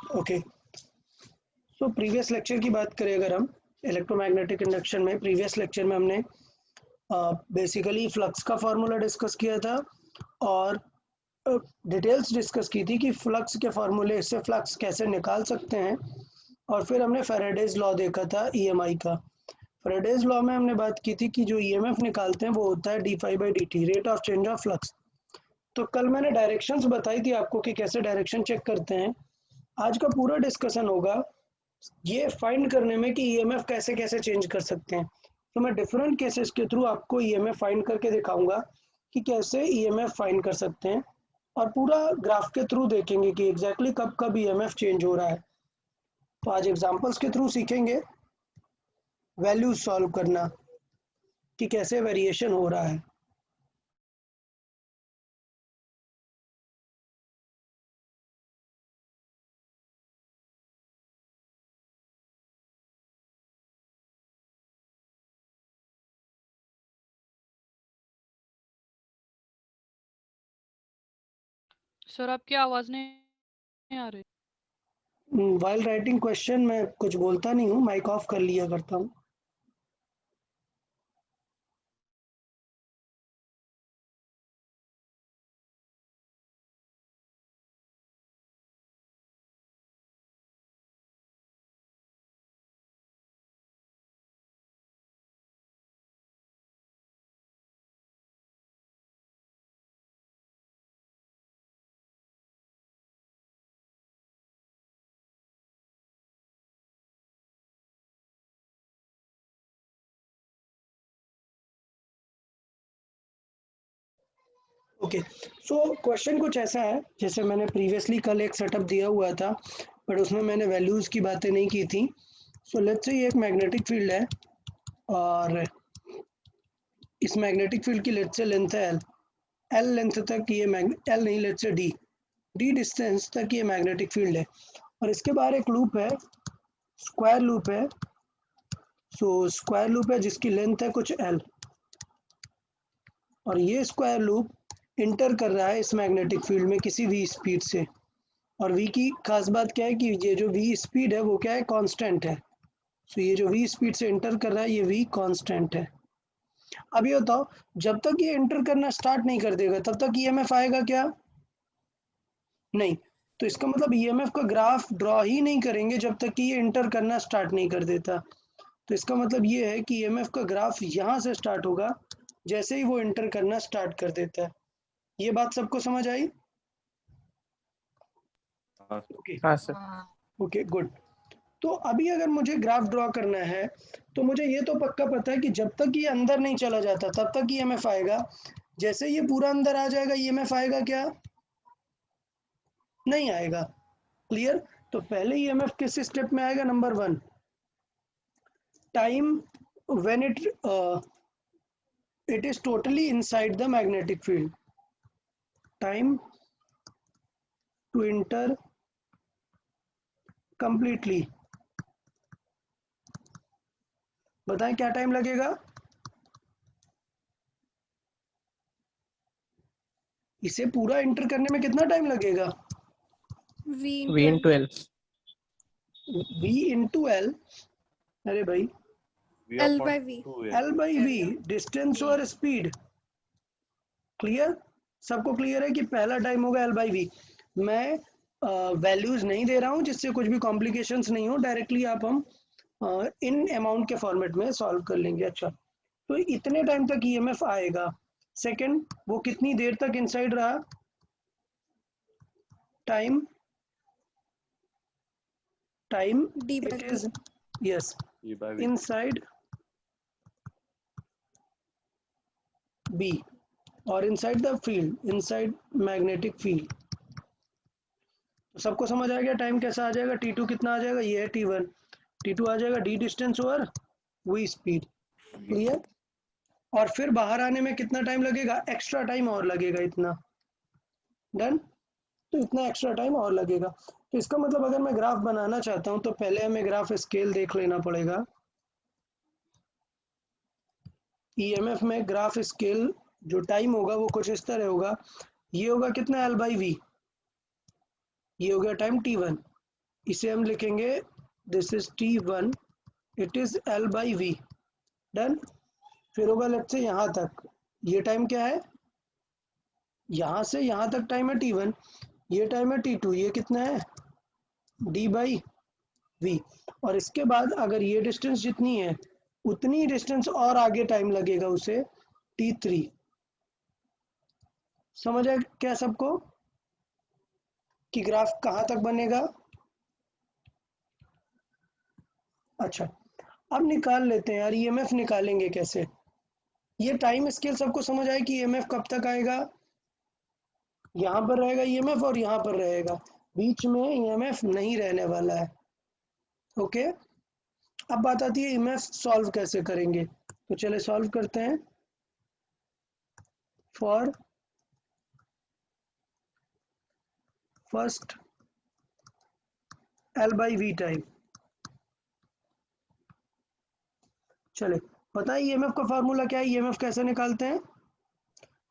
Okay, so previous lecture की बात करें अगर हम इलेक्ट्रोमैग्नेटिक इंडक्शन में, प्रीवियस लेक्चर में हमने बेसिकली फ्लक्स का फार्मूला डिस्कस किया था और डिटेल्स डिस्कस की थी कि फ्लक्स के फार्मूले से फ्लक्स कैसे निकाल सकते हैं। और फिर हमने फैराडेज लॉ देखा था ईएमआई का। फैराडेज लॉ में हमने बात की थी कि जो ईएमएफ निकालते हैं वो होता है d phi by D t, rate of change of flux. तो कल मैंने डायरेक्शंस बताई थी आपको कि कैसे डायरेक्शन चेक करते हैं। आज का पूरा डिस्कशन होगा ये फाइंड करने में कि ईएमएफ कैसे कैसे चेंज कर सकते हैं। तो मैं डिफरेंट केसेस के थ्रू आपको ईएमएफ फाइंड करके दिखाऊंगा कि कैसे ईएमएफ फाइंड कर सकते हैं, और पूरा ग्राफ के थ्रू देखेंगे कि एग्जैक्टली कब कब ईएमएफ चेंज हो रहा है। तो आज एग्जांपल्स के थ्रू सीखेंगे वैल्यूज सॉल्व करना कि कैसे वेरिएशन हो रहा है। सर आपकी आवाज नहीं आ रही। वाइल राइटिंग क्वेश्चन मैं कुछ बोलता नहीं हूँ, माइक ऑफ कर लिया करता हूँ। ओके, सो क्वेश्चन कुछ ऐसा है, जैसे मैंने प्रीवियसली कल एक सेटअप दिया हुआ था बट उसमें मैंने वैल्यूज़ की बातें नहीं की थी। सो लेट्स से ये एक मैग्नेटिक फील्ड है और इस मैग्नेटिक फील्ड की लेट्स से लेंथ है एल लेंथ तक ये एल नहीं, लेट्स से डी डिस्टेंस तक ये मैग्नेटिक फील्ड है और इसके बाहर एक लूप है, स्क्वायर लूप है। सो स्क्वायर लूप है जिसकी लेंथ है कुछ एल, और ये स्क्वायर लूप इंटर कर रहा है इस मैग्नेटिक फील्ड में किसी वी स्पीड से। और वी की खास बात क्या है कि ये जो वी स्पीड है वो क्या है, कांस्टेंट है। सो ये जो वी स्पीड से इंटर कर रहा है ये वी कांस्टेंट है। अब ये बताओ, जब तक ये इंटर करना स्टार्ट नहीं कर देगा तब तक ईएमएफ आएगा क्या? नहीं। तो इसका मतलब ईएमएफ का ग्राफ ड्रॉ ही नहीं करेंगे जब तक कि ये इंटर करना स्टार्ट नहीं कर देता। तो इसका मतलब ये है कि ईएमएफ का ग्राफ यहाँ से स्टार्ट होगा जैसे ही वो इंटर करना स्टार्ट कर देता है। ये बात सबको समझ आई? ओके हाँ सर। Okay good. तो अभी अगर मुझे ग्राफ ड्रॉ करना है तो मुझे ये तो पक्का पता है कि जब तक ये अंदर नहीं चला जाता तब तक ईएमएफ आएगा। जैसे ये पूरा अंदर आ जाएगा ईएमएफ आएगा क्या? नहीं आएगा। क्लियर? तो पहले ईएमएफ किस स्टेप में आएगा? Number 1, time when it is totally inside the magnetic field. Time to enter completely. बताएं क्या टाइम लगेगा? इसे पूरा इंटर करने में कितना टाइम लगेगा? V into L। V into L, अरे भाई L by V। L by V, distance और स्पीड। क्लियर? सबको क्लियर है कि पहला टाइम होगा L by V। मैं वैल्यूज नहीं दे रहा हूँ जिससे कुछ भी कॉम्प्लिकेशंस नहीं हो, डायरेक्टली आप हम इन अमाउंट के फॉर्मेट में सॉल्व कर लेंगे। अच्छा, तो इतने टाइम तक ईएमएफ आएगा। सेकंड, वो कितनी देर तक इनसाइड रहा? Time it is yes inside B और inside the field, inside magnetic field. तो सबको समझ आ गया टाइम कैसा आ जाएगा? T2 कितना आ जाएगा? ये है T1, T2 आ जाएगा d distance over v speed. Clear? और फिर बाहर आने में कितना टाइम लगेगा? एक्स्ट्रा टाइम और लगेगा इतना। डन? तो इतना एक्स्ट्रा टाइम और लगेगा। तो इसका मतलब अगर मैं ग्राफ बनाना चाहता हूं तो पहले हमें ग्राफ स्केल देख लेना पड़ेगा। ईएमएफ में ग्राफ स्केल जो टाइम होगा वो कुछ इस तरह होगा। ये होगा कितना? L by V। ये हो गया टाइम T1। इसे हम लिखेंगे this is T1, it is L/V। Done. फिर होगा लेट्स से यहाँ तक, ये टाइम क्या है, यहाँ से यहाँ तक टाइम है T1, ये टाइम है T2, ये कितना है D/V। और इसके बाद अगर ये डिस्टेंस जितनी है उतनी डिस्टेंस और आगे टाइम लगेगा उसे T3। समझ आए क्या सबको कि ग्राफ कहाँ तक बनेगा? अच्छा, अब निकाल लेते हैं यार, ईएमएफ निकालेंगे कैसे? ये टाइम स्केल सबको समझ आए कि ईएमएफ कब तक आएगा? यहाँ पर रहेगा ईएमएफ और यहाँ पर रहेगा, बीच में ईएमएफ नहीं रहने वाला है। ओके, अब बात आती है ईएमएफ सॉल्व कैसे करेंगे, तो चले सॉल्व करते हैं। फॉर फर्स्ट L/V टाइम, चले पता है ईएमएफ का फार्मूला क्या है, ईएमएफ कैसे निकालते हैं?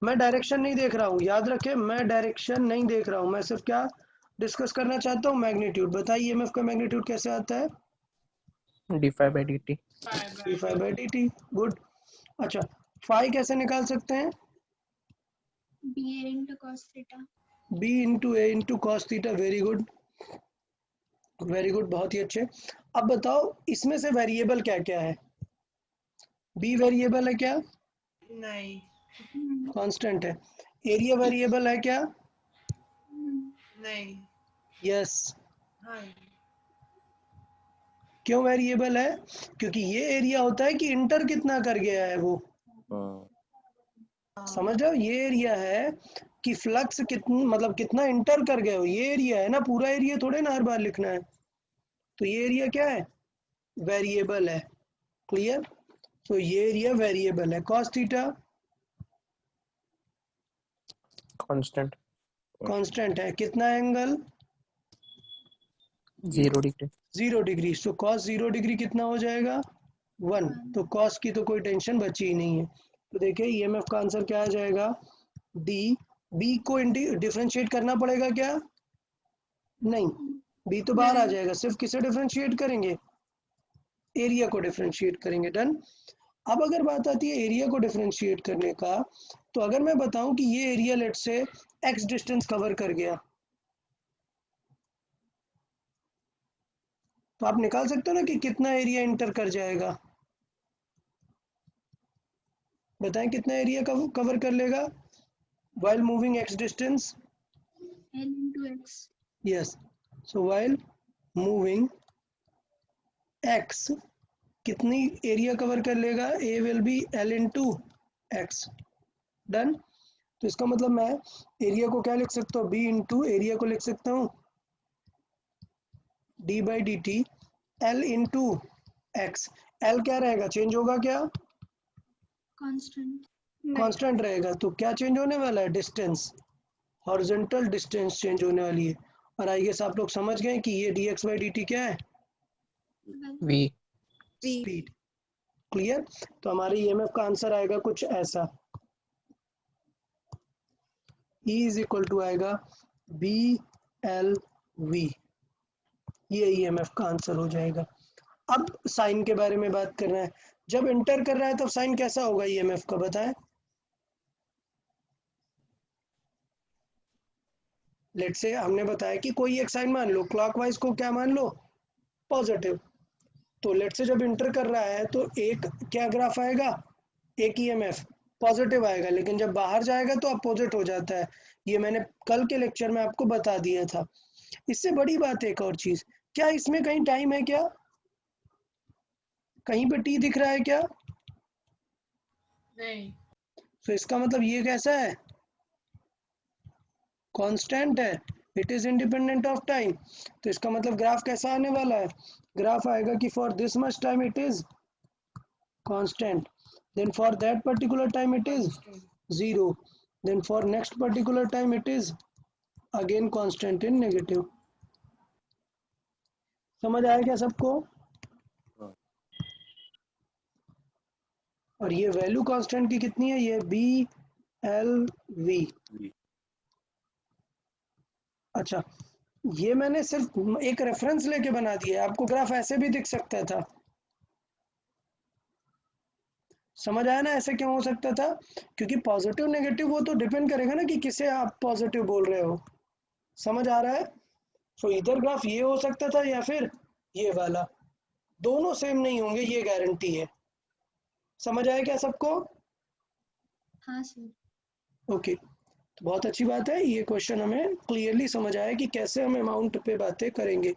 मैं डायरेक्शन नहीं देख रहा हूँ, याद रखें मैं डायरेक्शन नहीं देख रहा हूँ, मैं सिर्फ क्या डिस्कस करना चाहता हूँ, मैग्नीट्यूड। बताइए ईएमएफ का मैग्नीट्यूड कैसे आता है? d∅dt। d∅dt। गुड। अच्छा, फाई कैसे निकाल सकते हैं? BA into cos theta. b into a into cos theta. Very good, very good, बहुत ही अच्छे। अब बताओ इसमें से वेरिएबल क्या क्या है? b वेरिएबल है क्या? नहीं। कांस्टेंट है। एरिया वेरिएबल है क्या? नहीं। यस। हाँ। क्यों वेरिएबल है? क्योंकि ये एरिया होता है कि इंटर कितना कर गया है वो, समझ रहे हो? ये एरिया है कि फ्लक्स कितना, मतलब कितना इंटर कर गए हो, ये एरिया है ना, पूरा एरिया थोड़े ना हर बार लिखना है। तो ये एरिया क्या है? वेरिएबल है। क्लियर? तो ये एरिया वेरिएबल है। Cos theta constant. कांस्टेंट है। कितना angle? 0 degree. 0 degree. So cos 0 degree कितना हो जाएगा? 1। तो कॉस की तो कोई टेंशन बची ही नहीं है। तो देखिए ईएमएफ का आंसर क्या आ जाएगा? डी। बी को डिफरेंशिएट करना पड़ेगा क्या? नहीं, बी तो बाहर आ जाएगा। सिर्फ किसे डिफरेंशिएट करेंगे? एरिया को डिफरेंशिएट करेंगे। डन। अब अगर बात आती है एरिया को डिफरेंशिएट करने का, तो अगर मैं बताऊं कि ये एरिया लेट से एक्स डिस्टेंस कवर कर गया, तो आप निकाल सकते हो ना कि कितना एरिया इंटर कर जाएगा। बताएं कितना एरिया कवर कर लेगा while moving x distance? L into x. Yes. So while moving x, कितनी एरिया कवर कर लेगा? a will be L into x. Done. तो इसका मतलब मैं एरिया को क्या लिख सकता हूँ? b इंटू एरिया को लिख सकता हूँ d/dt L into x। L क्या रहेगा? चेंज होगा क्या? Constant. कांस्टेंट रहेगा। तो क्या चेंज होने वाला है? डिस्टेंस, हॉरिजॉन्टल डिस्टेंस चेंज होने वाली है। और आई गेस आप लोग समझ गए कि ये dx/dt क्या है? v। स्पीड। क्लियर? तो हमारे ईएमएफ का आंसर आएगा कुछ ऐसा, E इज इक्वल टू आएगा BLV। ये ईएमएफ का आंसर हो जाएगा। अब साइन के बारे में बात करना है। जब एंटर कर रहा है तब साइन कैसा होगा ईएमएफ का, बताएं? लेट से हमने बताया कि कोई एक साइन मान लो, क्लॉकवाइज को क्या मान लो? पॉजिटिव। तो लेट से जब इंटर कर रहा है तो एक क्या ग्राफ आएगा? एक ईएमएफ पॉजिटिव आएगा, लेकिन जब बाहर जाएगा तो अपोजिट हो जाता है। ये मैंने कल के लेक्चर में आपको बता दिया था। इससे बड़ी बात एक और चीज, क्या इसमें कहीं टाइम है क्या? कहीं पे टी दिख रहा है क्या? नहीं। तो इसका मतलब ये कैसा है? कांस्टेंट है। It is independent of time. तो इसका मतलब ग्राफ कैसा आने वाला है? ग्राफ आएगा कि for this much time it is constant, then for that particular time it is 0, then for next particular time it is again constant in negative। समझ आया क्या सबको? और ये वैल्यू कांस्टेंट की कितनी है? ये BLV। अच्छा, ये मैंने सिर्फ एक रेफरेंस लेके बना दिया, आपको ग्राफ ऐसे भी दिख सकता था। समझ आया ना ऐसे क्यों हो सकता था? क्योंकि पॉजिटिव नेगेटिव वो तो डिपेंड करेगा ना कि किसे आप पॉजिटिव बोल रहे हो। समझ आ रहा है? सो इधर ग्राफ ये हो सकता था या फिर ये वाला, दोनों सेम नहीं होंगे, ये गारंटी है। समझ आया क्या सबको? हाँ सर। ओके, तो बहुत अच्छी बात है, ये क्वेश्चन हमें क्लियरली समझ आया कि कैसे हम अमाउंट पे बातें करेंगे।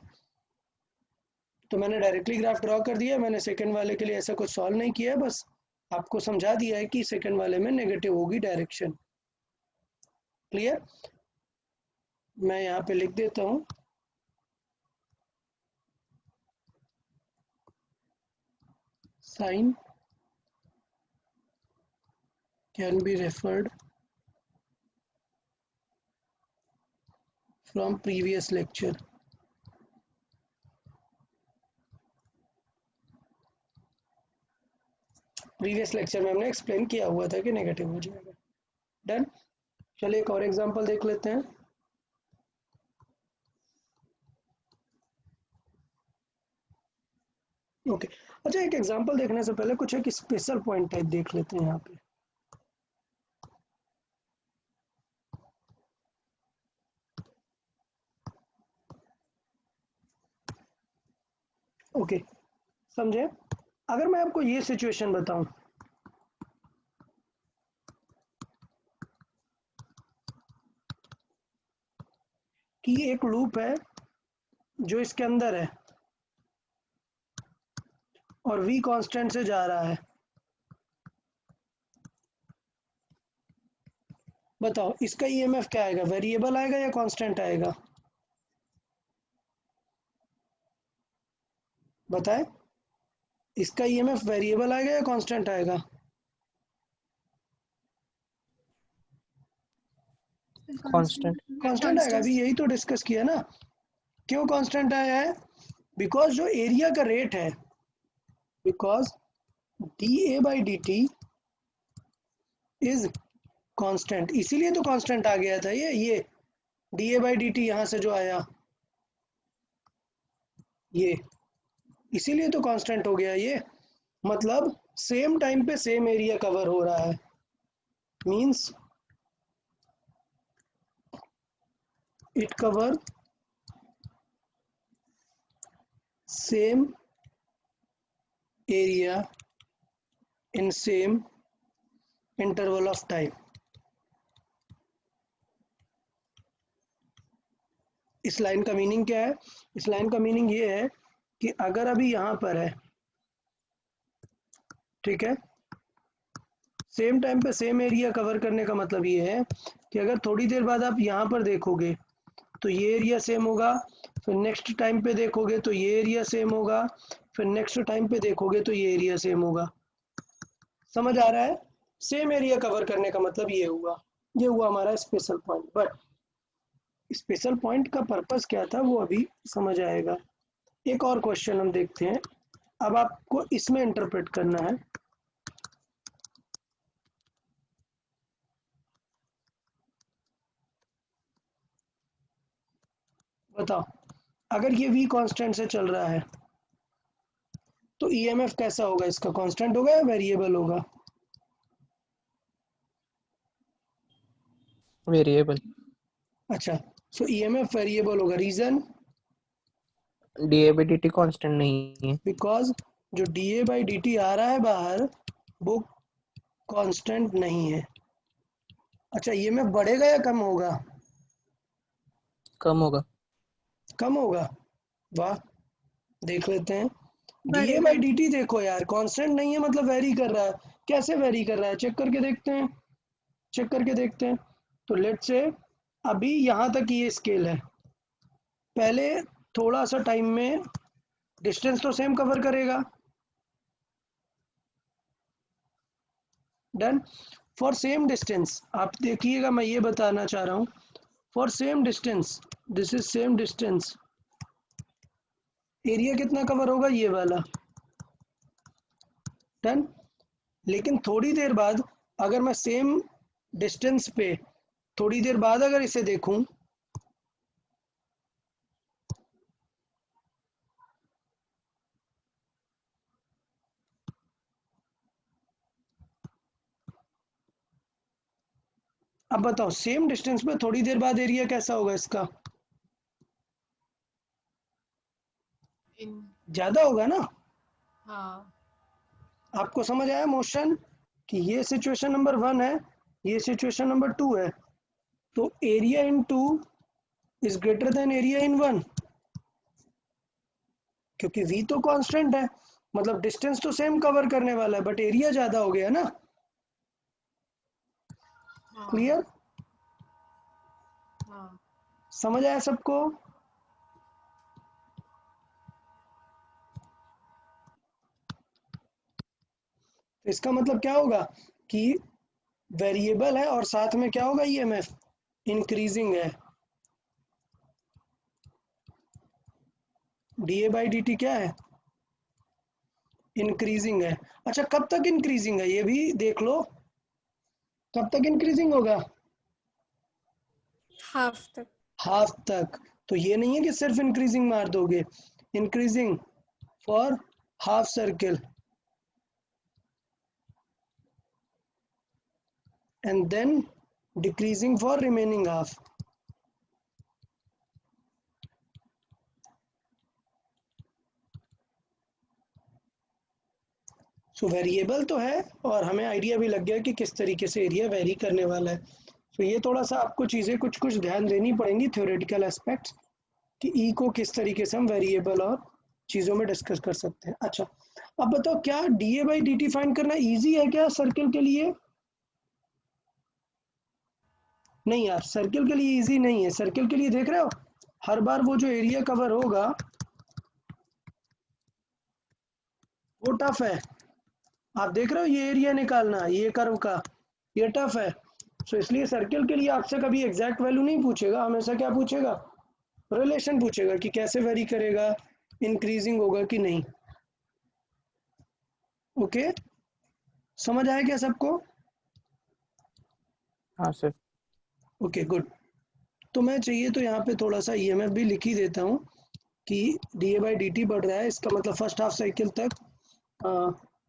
तो मैंने डायरेक्टली ग्राफ ड्रॉ कर दिया, मैंने सेकंड वाले के लिए ऐसा कुछ सॉल्व नहीं किया, बस आपको समझा दिया है कि सेकंड वाले में नेगेटिव होगी डायरेक्शन। क्लियर? मैं यहाँ पे लिख देता हूँ, sign can be referred from previous lecture. Previous lecture में हमने एक्सप्लेन किया हुआ था कि नेगेटिव हो जाएगा। डन। चलिए एक और एग्जांपल देख लेते हैं। ओके, अच्छा एक एग्जांपल देखने से पहले कुछ एक स्पेशल पॉइंट टाइप देख लेते हैं यहाँ पे। ओके, समझे? अगर मैं आपको ये सिचुएशन बताऊं कि एक लूप है जो इसके अंदर है और v कांस्टेंट से जा रहा है, बताओ इसका ईएमएफ क्या आएगा? वेरिएबल आएगा या कांस्टेंट आएगा? बताएं, इसका ईएमएफ वेरिएबल आएगा या कांस्टेंट आएगा? कांस्टेंट। कांस्टेंट आएगा। अभी यही तो डिस्कस किया ना। क्यों कांस्टेंट आया है? बिकॉज जो एरिया का रेट है, बिकॉज dA/dt इज कांस्टेंट, इसीलिए तो कांस्टेंट आ गया था। ये dA/dt यहाँ से जो आया, ये इसीलिए तो कांस्टेंट हो गया। ये मतलब सेम टाइम पे सेम एरिया कवर हो रहा है, means it cover same area in same interval of time. इस लाइन का मीनिंग क्या है? इस लाइन का मीनिंग ये है कि अगर अभी यहाँ पर है, ठीक है, सेम टाइम पे सेम एरिया कवर करने का मतलब ये है कि अगर थोड़ी देर बाद आप यहाँ पर देखोगे तो ये एरिया सेम होगा, फिर नेक्स्ट टाइम पे देखोगे तो ये एरिया सेम होगा, फिर नेक्स्ट टाइम पे देखोगे तो ये एरिया सेम होगा। समझ आ रहा है? सेम एरिया कवर करने का मतलब ये हुआ। ये हुआ हमारा special point. But special point का पर्पस क्या था वो अभी समझ आएगा। एक और क्वेश्चन हम देखते हैं, अब आपको इसमें इंटरप्रेट करना है। बताओ, अगर ये v कांस्टेंट से चल रहा है तो ईएमएफ कैसा होगा? इसका कांस्टेंट होगा या वेरिएबल होगा? वेरिएबल। अच्छा, सो ईएमएफ वेरिएबल होगा। रीजन? dA/dt कांस्टेंट नहीं है। बिकॉज जो dA/dt आ रहा है बाहर वो कांस्टेंट नहीं है। अच्छा, ईएमएफ बढ़ेगा या कम होगा? कम होगा। कम होगा। वाह, देख लेते हैं। बढ़ेगा। dA/dt देखो यार, कांस्टेंट नहीं है मतलब वेरी कर रहा है। कैसे वेरी कर रहा है? चेक करके देखते हैं, चेक करके देखते हैं। तो लेट्स से अभी यहाँ तक ये स्केल है, पहले थोड़ा सा टाइम में डिस्टेंस तो सेम कवर करेगा। डन। फॉर सेम डिस्टेंस आप देखिएगा, मैं ये बताना चाह रहा हूँ, for same distance, this is same distance, area कितना कवर होगा? ये वाला। डन। लेकिन थोड़ी देर बाद अगर मैं सेम डिस्टेंस पे थोड़ी देर बाद अगर इसे देखूं अब बताओ सेम डिस्टेंस पे थोड़ी देर बाद एरिया कैसा होगा इसका? इन ज्यादा होगा ना? हाँ आपको समझ आया मोशन कि ये सिचुएशन नंबर 1 है, ये सिचुएशन नंबर 2 है, तो area in 2 is greater than area in 1, क्योंकि v तो कांस्टेंट है, मतलब डिस्टेंस तो सेम कवर करने वाला है बट एरिया ज्यादा हो गया ना। हाँ क्लियर? हाँ समझ आया सबको? तो इसका मतलब क्या होगा कि वेरिएबल है और साथ में क्या होगा, ईएमएफ इंक्रीजिंग है। डीए बाई डी टी क्या है? इंक्रीजिंग है। अच्छा कब तक इंक्रीजिंग है ये भी देख लो, कब तक इंक्रीजिंग होगा? हाफ तक। हाफ तक। तो ये नहीं है कि सिर्फ इंक्रीजिंग मार दोगे, increasing for half circle and then decreasing for remaining half. So variable तो है और हमें आइडिया भी लग गया कि किस तरीके से एरिया वेरी करने वाला है। तो ये थोड़ा सा आपको चीज़ें कुछ कुछ ध्यान देनी पड़ेंगी, थ्योरेटिकल एस्पेक्ट्स, कि ई को किस तरीके से हम वेरिएबल और चीज़ों में डिस्कस कर सकते हैं। अच्छा अब बताओ क्या D A by D T find करना ईजी है क्या सर्किल के लिए? नहीं यार, सर्किल के लिए इजी नहीं है। सर्किल के लिए देख रहे हो हर बार वो जो एरिया कवर होगा वो टफ है। आप देख रहे हो ये एरिया निकालना ये कर्व का, ये टफ है। सो इसलिए सर्किल के लिए आपसे कभी एग्जैक्ट वैल्यू नहीं पूछेगा, हमेशा क्या पूछेगा, रिलेशन पूछेगा कि कैसे वेरी करेगा, इंक्रीजिंग होगा कि नहीं। ओके, समझ आया क्या सबको? हाँ सर। Okay good. तो मैं चाहिए तो यहाँ पे थोड़ा सा ईएमएफ भी लिख ही देता हूँ कि D A by D T बढ़ रहा है, इसका मतलब फर्स्ट हाफ साइकिल तक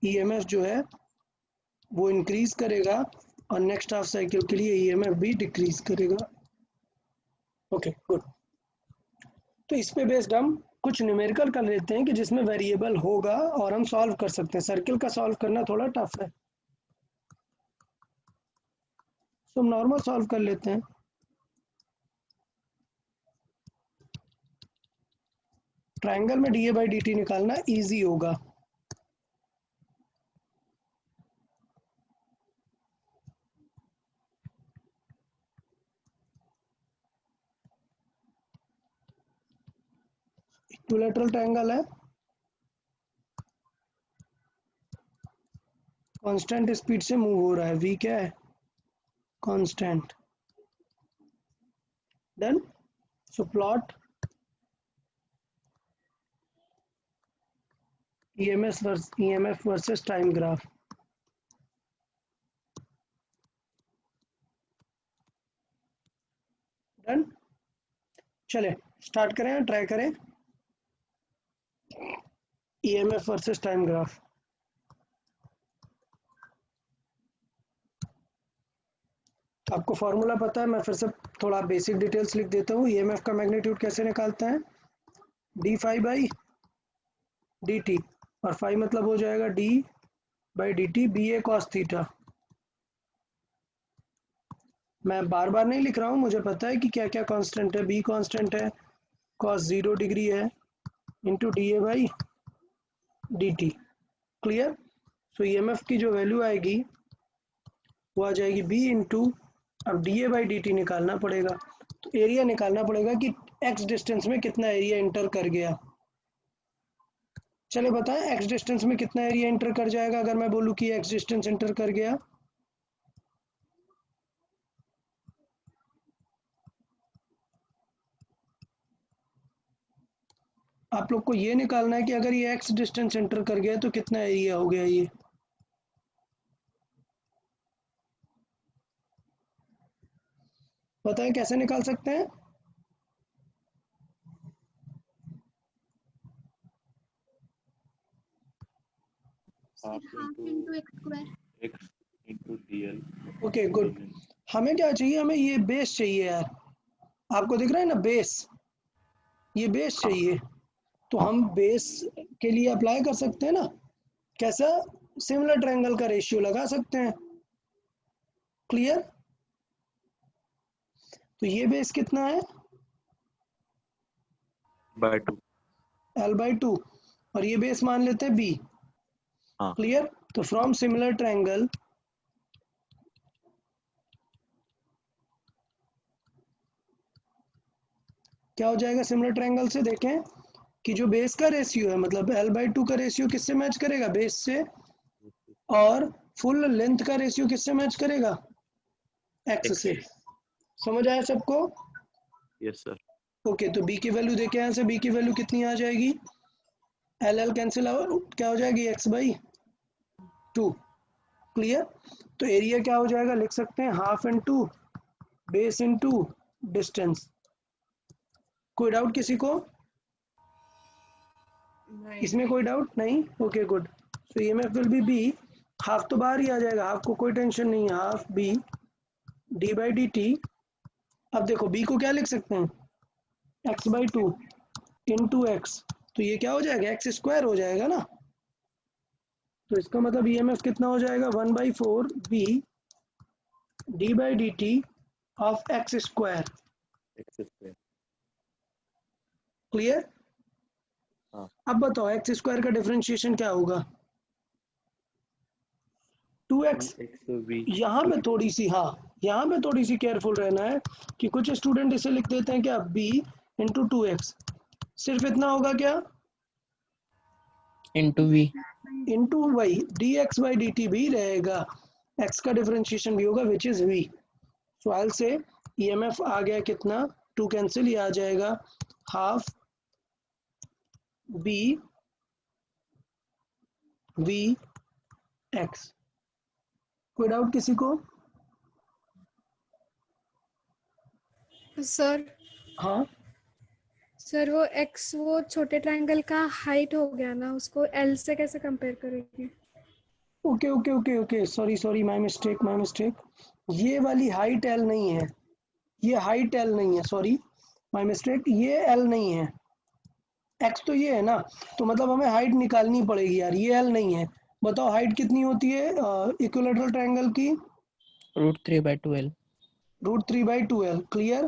ईएमएफ जो है वो इंक्रीज करेगा और नेक्स्ट हाफ साइकिल के लिए ईएमएफ भी डिक्रीज करेगा। Okay good. तो इस पे बेस्ड हम कुछ न्यूमेरिकल कर लेते हैं कि जिसमें वेरिएबल होगा और हम सॉल्व कर सकते हैं। सर्किल का सॉल्व करना थोड़ा टफ है, तो हम नॉर्मल सॉल्व कर लेते हैं। ट्रायंगल में D A by D T निकालना इजी होगा। इक्विलैटरल ट्रायंगल है, कांस्टेंट स्पीड से मूव हो रहा है, v क्या है, constant. Done. So plot EMF versus time graph. Done. चले स्टार्ट करें, ट्राई करें ईएमएफ वर्सेस टाइम ग्राफ। आपको फॉर्मूला पता है, मैं फिर से थोड़ा बेसिक डिटेल्स लिख देता हूँ। ईएमएफ का मैग्नीट्यूड कैसे निकालते हैं, d phi by D T, और फाइव मतलब हो जाएगा d by D t B A cos theta. मैं बार बार नहीं लिख रहा हूँ, मुझे पता है कि क्या क्या कांस्टेंट है। बी कांस्टेंट है, कॉस 0 डिग्री है, into d A by D T. Clear? So EMF की जो वैल्यू आएगी वो आ जाएगी बी इंटू, अब D A by D T निकालना पड़ेगा, तो एरिया निकालना पड़ेगा कि एक्स डिस्टेंस में कितना एरिया इंटर कर गया। चले बताएं एक्स डिस्टेंस में कितना एरिया इंटर कर जाएगा अगर मैं बोलूँ कि एक्स डिस्टेंस इंटर कर गया। आप लोग को ये निकालना है कि अगर ये एक्स डिस्टेंस इंटर कर गया तो कितना एरिया हो गया ये। बताएं कैसे निकाल सकते हैं? Half into x square. x into dl okay good. हमें क्या चाहिए, हमें ये बेस चाहिए यार, आपको दिख रहा है ना बेस, ये बेस चाहिए। तो हम बेस के लिए अप्लाई कर सकते हैं ना, कैसा, सिमिलर ट्रायंगल का रेशियो लगा सकते हैं। क्लियर? तो ये बेस कितना है, by 2। L/2, और ये बेस मान लेते हैं B। हाँ। क्लियर? तो फ्रॉम सिमिलर ट्रायंगल क्या हो जाएगा, सिमिलर ट्रायंगल से देखें कि जो बेस का रेशियो है, मतलब L/2 का रेशियो किससे मैच करेगा, बेस से, और फुल लेंथ का रेशियो किससे मैच करेगा, एक्स से। समझ आया सबको? Yes sir. ओके, तो बी की वैल्यू देखें, यहाँ से बी की वैल्यू कितनी आ जाएगी, एल कैंसिल आउट, क्या हो जाएगी, x/2। क्लियर? तो एरिया क्या हो जाएगा, लिख सकते हैं half into base into distance. कोई डाउट किसी को नहीं। इसमें, कोई डाउट नहीं? Okay good. So EMF will be B, half तो बाहर ही आ जाएगा, हाफ को कोई टेंशन नहीं है, हाफ बी d/dt। अब देखो बी को क्या लिख सकते हैं, x/2 इंटू एक्स, तो ये क्या हो जाएगा, x² हो जाएगा ना। तो इसका मतलब ईएमएफ कितना हो जाएगा, 1/4 b d/dt of x²। Clear? हाँ। अब बताओ x² का डिफरेंशिएशन क्या होगा, 2x। यहाँ पे थोड़ी सी, हाँ यहाँ पे थोड़ी सी केयरफुल रहना है कि कुछ स्टूडेंट इसे लिख देते हैं क्या, b इंटू 2x, सिर्फ इतना होगा क्या, into V into Y, dx/dt भी रहेगा, x का डिफरेंशिएशन भी होगा विच इज v। सो आई से ईएमएफ आ गया कितना, 2 कैंसिल, ये आ जाएगा हाफ b v x। कोई डाउट किसी को? सर हाँ सर वो x वो छोटे ट्रायंगल का हाइट हो गया ना, उसको L से कैसे कंपेयर करेंगे? Okay okay okay okay, sorry sorry, my mistake. ये वाली हाइट L नहीं है, ये हाइट L नहीं है, सॉरी माय मिस्टेक, ये L नहीं है, x तो ये है ना, तो मतलब हमें हाइट निकालनी पड़ेगी यार, ये L नहीं है। बताओ हाइट कितनी होती है इक्विलैटरल ट्रायंगल की, √3/2L। √3/2L। क्लियर?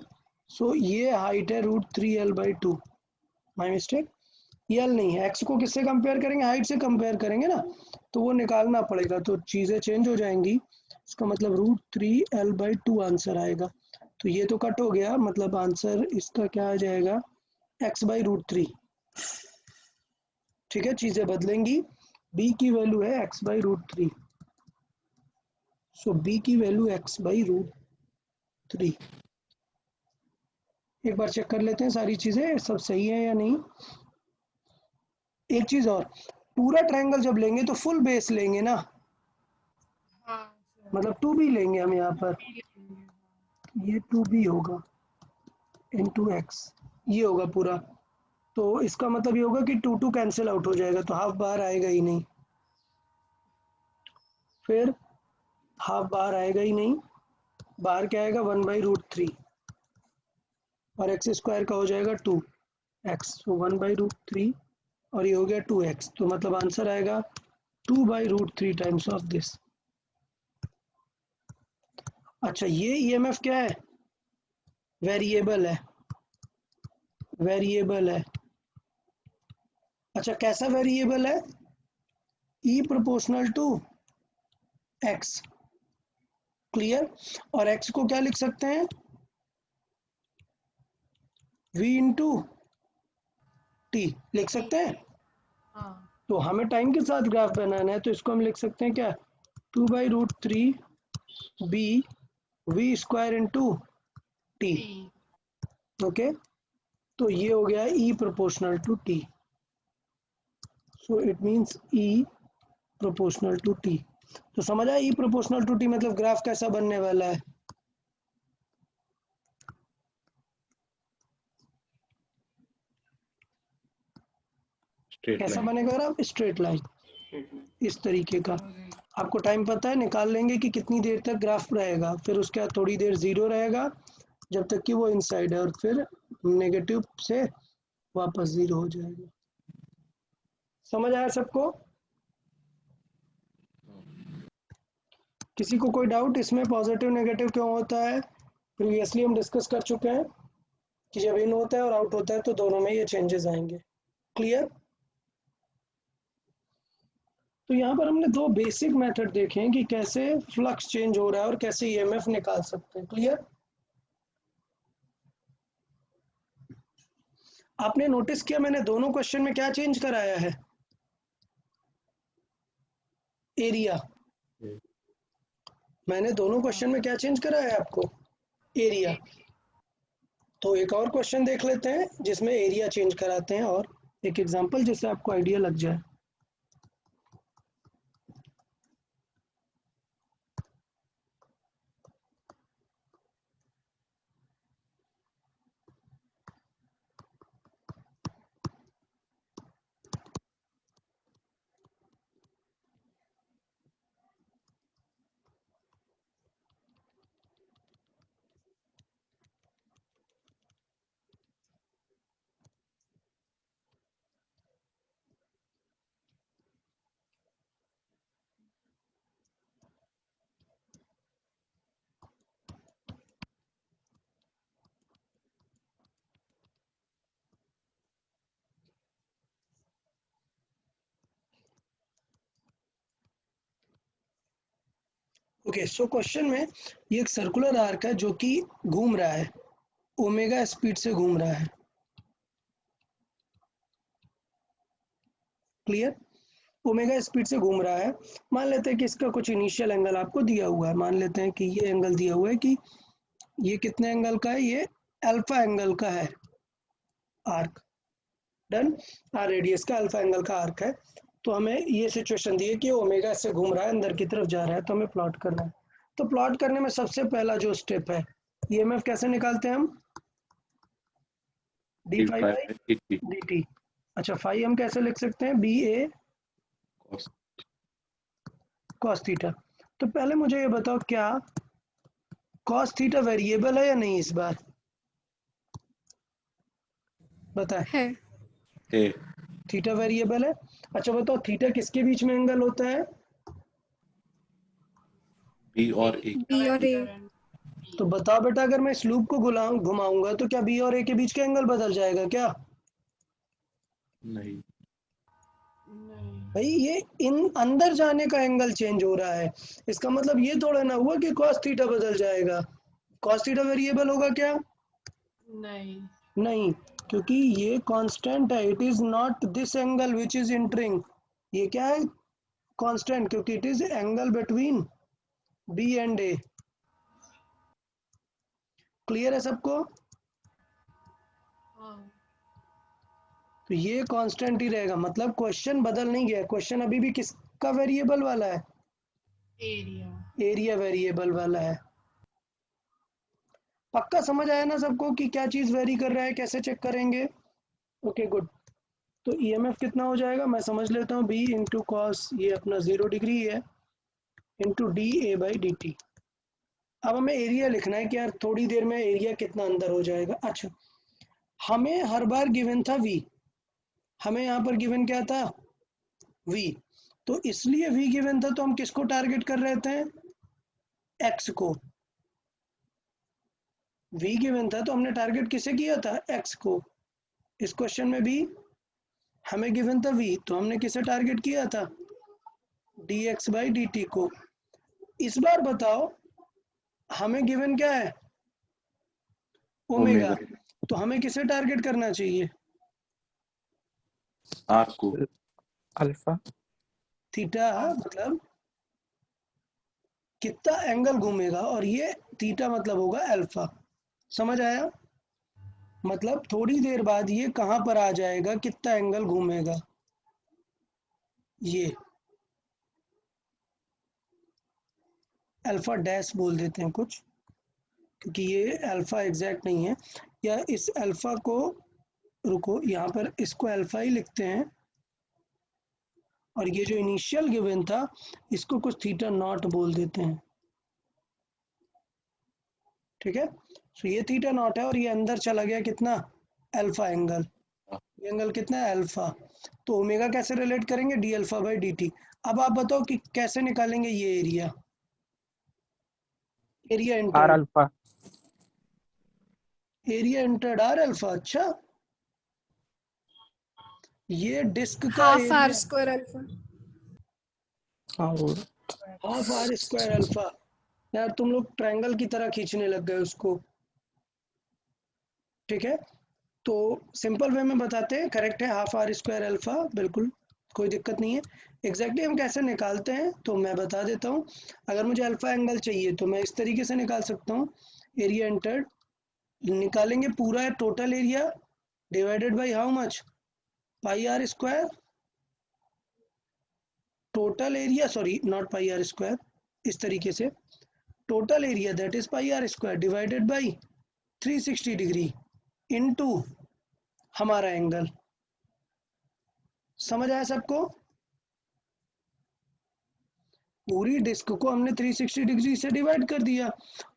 सो ये हाइट है √3L/2, माय मिस्टेक, ये L नहीं है। x को किससे कंपेयर करेंगे, हाइट से कंपेयर करेंगे ना, तो वो निकालना पड़ेगा, तो चीज़ें चेंज हो जाएंगी। इसका मतलब √3L/2 आंसर आएगा। तो ये तो कट हो गया, मतलब आंसर इसका क्या आ जाएगा, x/√3। ठीक है, चीज़ें बदलेंगी, b की वैल्यू है x/√3। सो b की वैल्यू x/√3। एक बार चेक कर लेते हैं सारी चीज़ें सब सही है या नहीं। एक चीज़ और, पूरा ट्रायंगल जब लेंगे तो फुल बेस लेंगे ना, हाँ सर। मतलब 2b लेंगे हम यहाँ पर, ये 2b होगा इंटू एक्स, ये होगा पूरा। तो इसका मतलब ये होगा कि 2 कैंसिल आउट हो जाएगा, तो हाफ बाहर आएगा ही नहीं, फिर हाफ बाहर आएगा ही नहीं, बाहर क्या आएगा, 1/√3, और x² का हो जाएगा 2x, तो 1/√3, और ये हो गया 2x, तो मतलब आंसर आएगा 2/√3 टाइम्स ऑफ दिस। अच्छा, ये ईएमएफ क्या है, वेरिएबल है, वेरिएबल है। अच्छा, कैसा वेरिएबल है, E proportional to x। Clear? और x को क्या लिख सकते हैं, v इंटू टी लिख सकते हैं। हाँ। तो हमें टाइम के साथ ग्राफ बनाना है, तो इसको हम लिख सकते हैं क्या, 2/√3 b v² into T. Okay, तो ये हो गया E proportional to t, so it means E proportional to t। तो समझ आया, E प्रोपोर्शनल टू t मतलब ग्राफ कैसा बनने वाला है, कैसा बनेगा ग्राफ, स्ट्रेट लाइन, इस तरीके का। आपको टाइम पता है, निकाल लेंगे कि कितनी देर तक ग्राफ रहेगा, फिर उसके बाद थोड़ी देर जीरो रहेगा जब तक कि वो इनसाइड है, और फिर नेगेटिव से वापस जीरो हो जाएगा। समझ आया सबको? किसी को कोई डाउट इसमें पॉजिटिव नेगेटिव क्यों होता है? प्रीवियसली हम डिस्कस कर चुके हैं कि जब इन होता है और आउट होता है तो दोनों में ये चेंजेस आएंगे। क्लियर? तो यहाँ पर हमने दो बेसिक मेथड देखे हैं कि कैसे फ्लक्स चेंज हो रहा है और कैसे ईएमएफ निकाल सकते हैं। क्लियर? आपने नोटिस किया मैंने दोनों क्वेश्चन में क्या चेंज कराया है? एरिया। मैंने दोनों क्वेश्चन में क्या चेंज कराया है आपको? एरिया। तो एक और क्वेश्चन देख लेते हैं जिसमें एरिया चेंज कराते हैं, और एक एग्जांपल जिससे आपको आइडिया लग जाए। ओके, सो क्वेश्चन में ये एक सर्कुलर आर्क है जो कि घूम रहा है, ओमेगा स्पीड से घूम रहा है। क्लियर? ओमेगा स्पीड से घूम रहा है। मान लेते हैं कि इसका कुछ इनिशियल एंगल आपको दिया हुआ है। मान लेते हैं कि ये एंगल दिया हुआ है कि ये कितने एंगल का है? ये अल्फा एंगल का है आर्क। डन। आर रेडियस का अल्फा एंगल का आर्क है। तो हमें ये सिचुएशन दी है कि ओमेगा से घूम रहा है, अंदर की तरफ जा रहा है, तो हमें प्लॉट करना है। तो प्लॉट करने में सबसे पहला जो स्टेप है, ईएमएफ कैसे निकालते हैं हम? D phi by D t. अच्छा, फाई हम कैसे लिख सकते हैं? B A cos theta. तो पहले मुझे ये बताओ, क्या कॉस थीटा वेरिएबल है या नहीं इस बार? बताएं। है। थीटा वेरिएबल है। अच्छा बताओ, थीटा किसके बीच में एंगल होता है? बी और ए। बी और ए। तो बताओ बेटा, अगर मैं इस लूप को घुमाऊंगा तो क्या बी और ए के बीच का एंगल बदल जाएगा क्या? नहीं। भाई ये इन अंदर जाने का एंगल चेंज हो रहा है, इसका मतलब ये थोड़ा ना हुआ कि कॉस थीटा बदल जाएगा। कॉस थीटा वेरिएबल होगा क्या? नहीं। नहीं, क्योंकि ये कांस्टेंट है। It is not this angle which is entering. ये क्या है? कांस्टेंट, क्योंकि it is angle between B and A. Clear है सबको? हाँ। तो ये कांस्टेंट ही रहेगा, मतलब क्वेश्चन बदल नहीं गया। क्वेश्चन अभी भी किसका वेरिएबल वाला है? एरिया। एरिया वेरिएबल वाला है। पक्का समझ आया ना सबको कि क्या चीज वेरी कर रहा है, कैसे चेक करेंगे? Okay good. तो ईएमएफ कितना हो जाएगा मैं समझ लेता हूँ। बी इंटू कॉस, ये अपना 0 डिग्री है, into d A by D t. अब हमें एरिया लिखना है कि यार थोड़ी देर में एरिया कितना अंदर हो जाएगा। अच्छा, हमें हर बार गिवन था वी, हमें यहाँ पर गिवन क्या था? वी। तो इसलिए वी गिवन था तो हम किसको टारगेट कर रहे थे? एक्स को। वी गिवन था तो हमने टारगेट किसे किया था? एक्स को। इस क्वेश्चन में भी हमें गिवन था वी, तो हमने किसे टारगेट किया था? D x by D T को। इस बार बताओ हमें गिवन क्या है? ओमेगा। तो हमें किसे टारगेट करना चाहिए? आर को। अल्फा। थीटा, मतलब कितना एंगल घूमेगा, और ये थीटा मतलब होगा अल्फा। समझ आया? मतलब थोड़ी देर बाद ये कहां पर आ जाएगा, कितना एंगल घूमेगा, ये अल्फा डैश बोल देते हैं कुछ, क्योंकि ये अल्फा एग्जैक्ट नहीं है। या इस अल्फा को, रुको यहाँ पर इसको अल्फा ही लिखते हैं, और ये जो इनिशियल गिवन था इसको कुछ थीटा नॉट बोल देते हैं, ठीक है। सो ये थीटा नॉट है और ये अंदर चला गया कितना, अल्फा एंगल, ये एंगल कितना है, अल्फा। तो ओमेगा कैसे रिलेट करेंगे, d alpha by D t. अब आप बताओ कि कैसे निकालेंगे ये area, area R entered, alpha. Area entered R alpha. अच्छा, ये डिस्क का half R area square alpha. हाँ वो हाफ आर स्क्वायर अल्फा। यार तुम लोग ट्रायंगल की तरह खींचने लग गए उसको, ठीक है। तो सिंपल वे में बताते हैं, करेक्ट है हाफ आर स्क्वायर अल्फा, बिल्कुल कोई दिक्कत नहीं है। एग्जैक्टली हम कैसे निकालते हैं तो मैं बता देता हूँ। अगर मुझे अल्फा एंगल चाहिए तो मैं इस तरीके से निकाल सकता हूँ, एरिया एंटर्ड निकालेंगे पूरा total area divided by how much, pi R square, total area, sorry not pi R square, इस तरीके से total area that is pi R square divided by 360 degree into हमारा एंगल। समझ आया सबको, पूरी डिस्क को हमने 360 डिग्री से डिवाइड कर दिया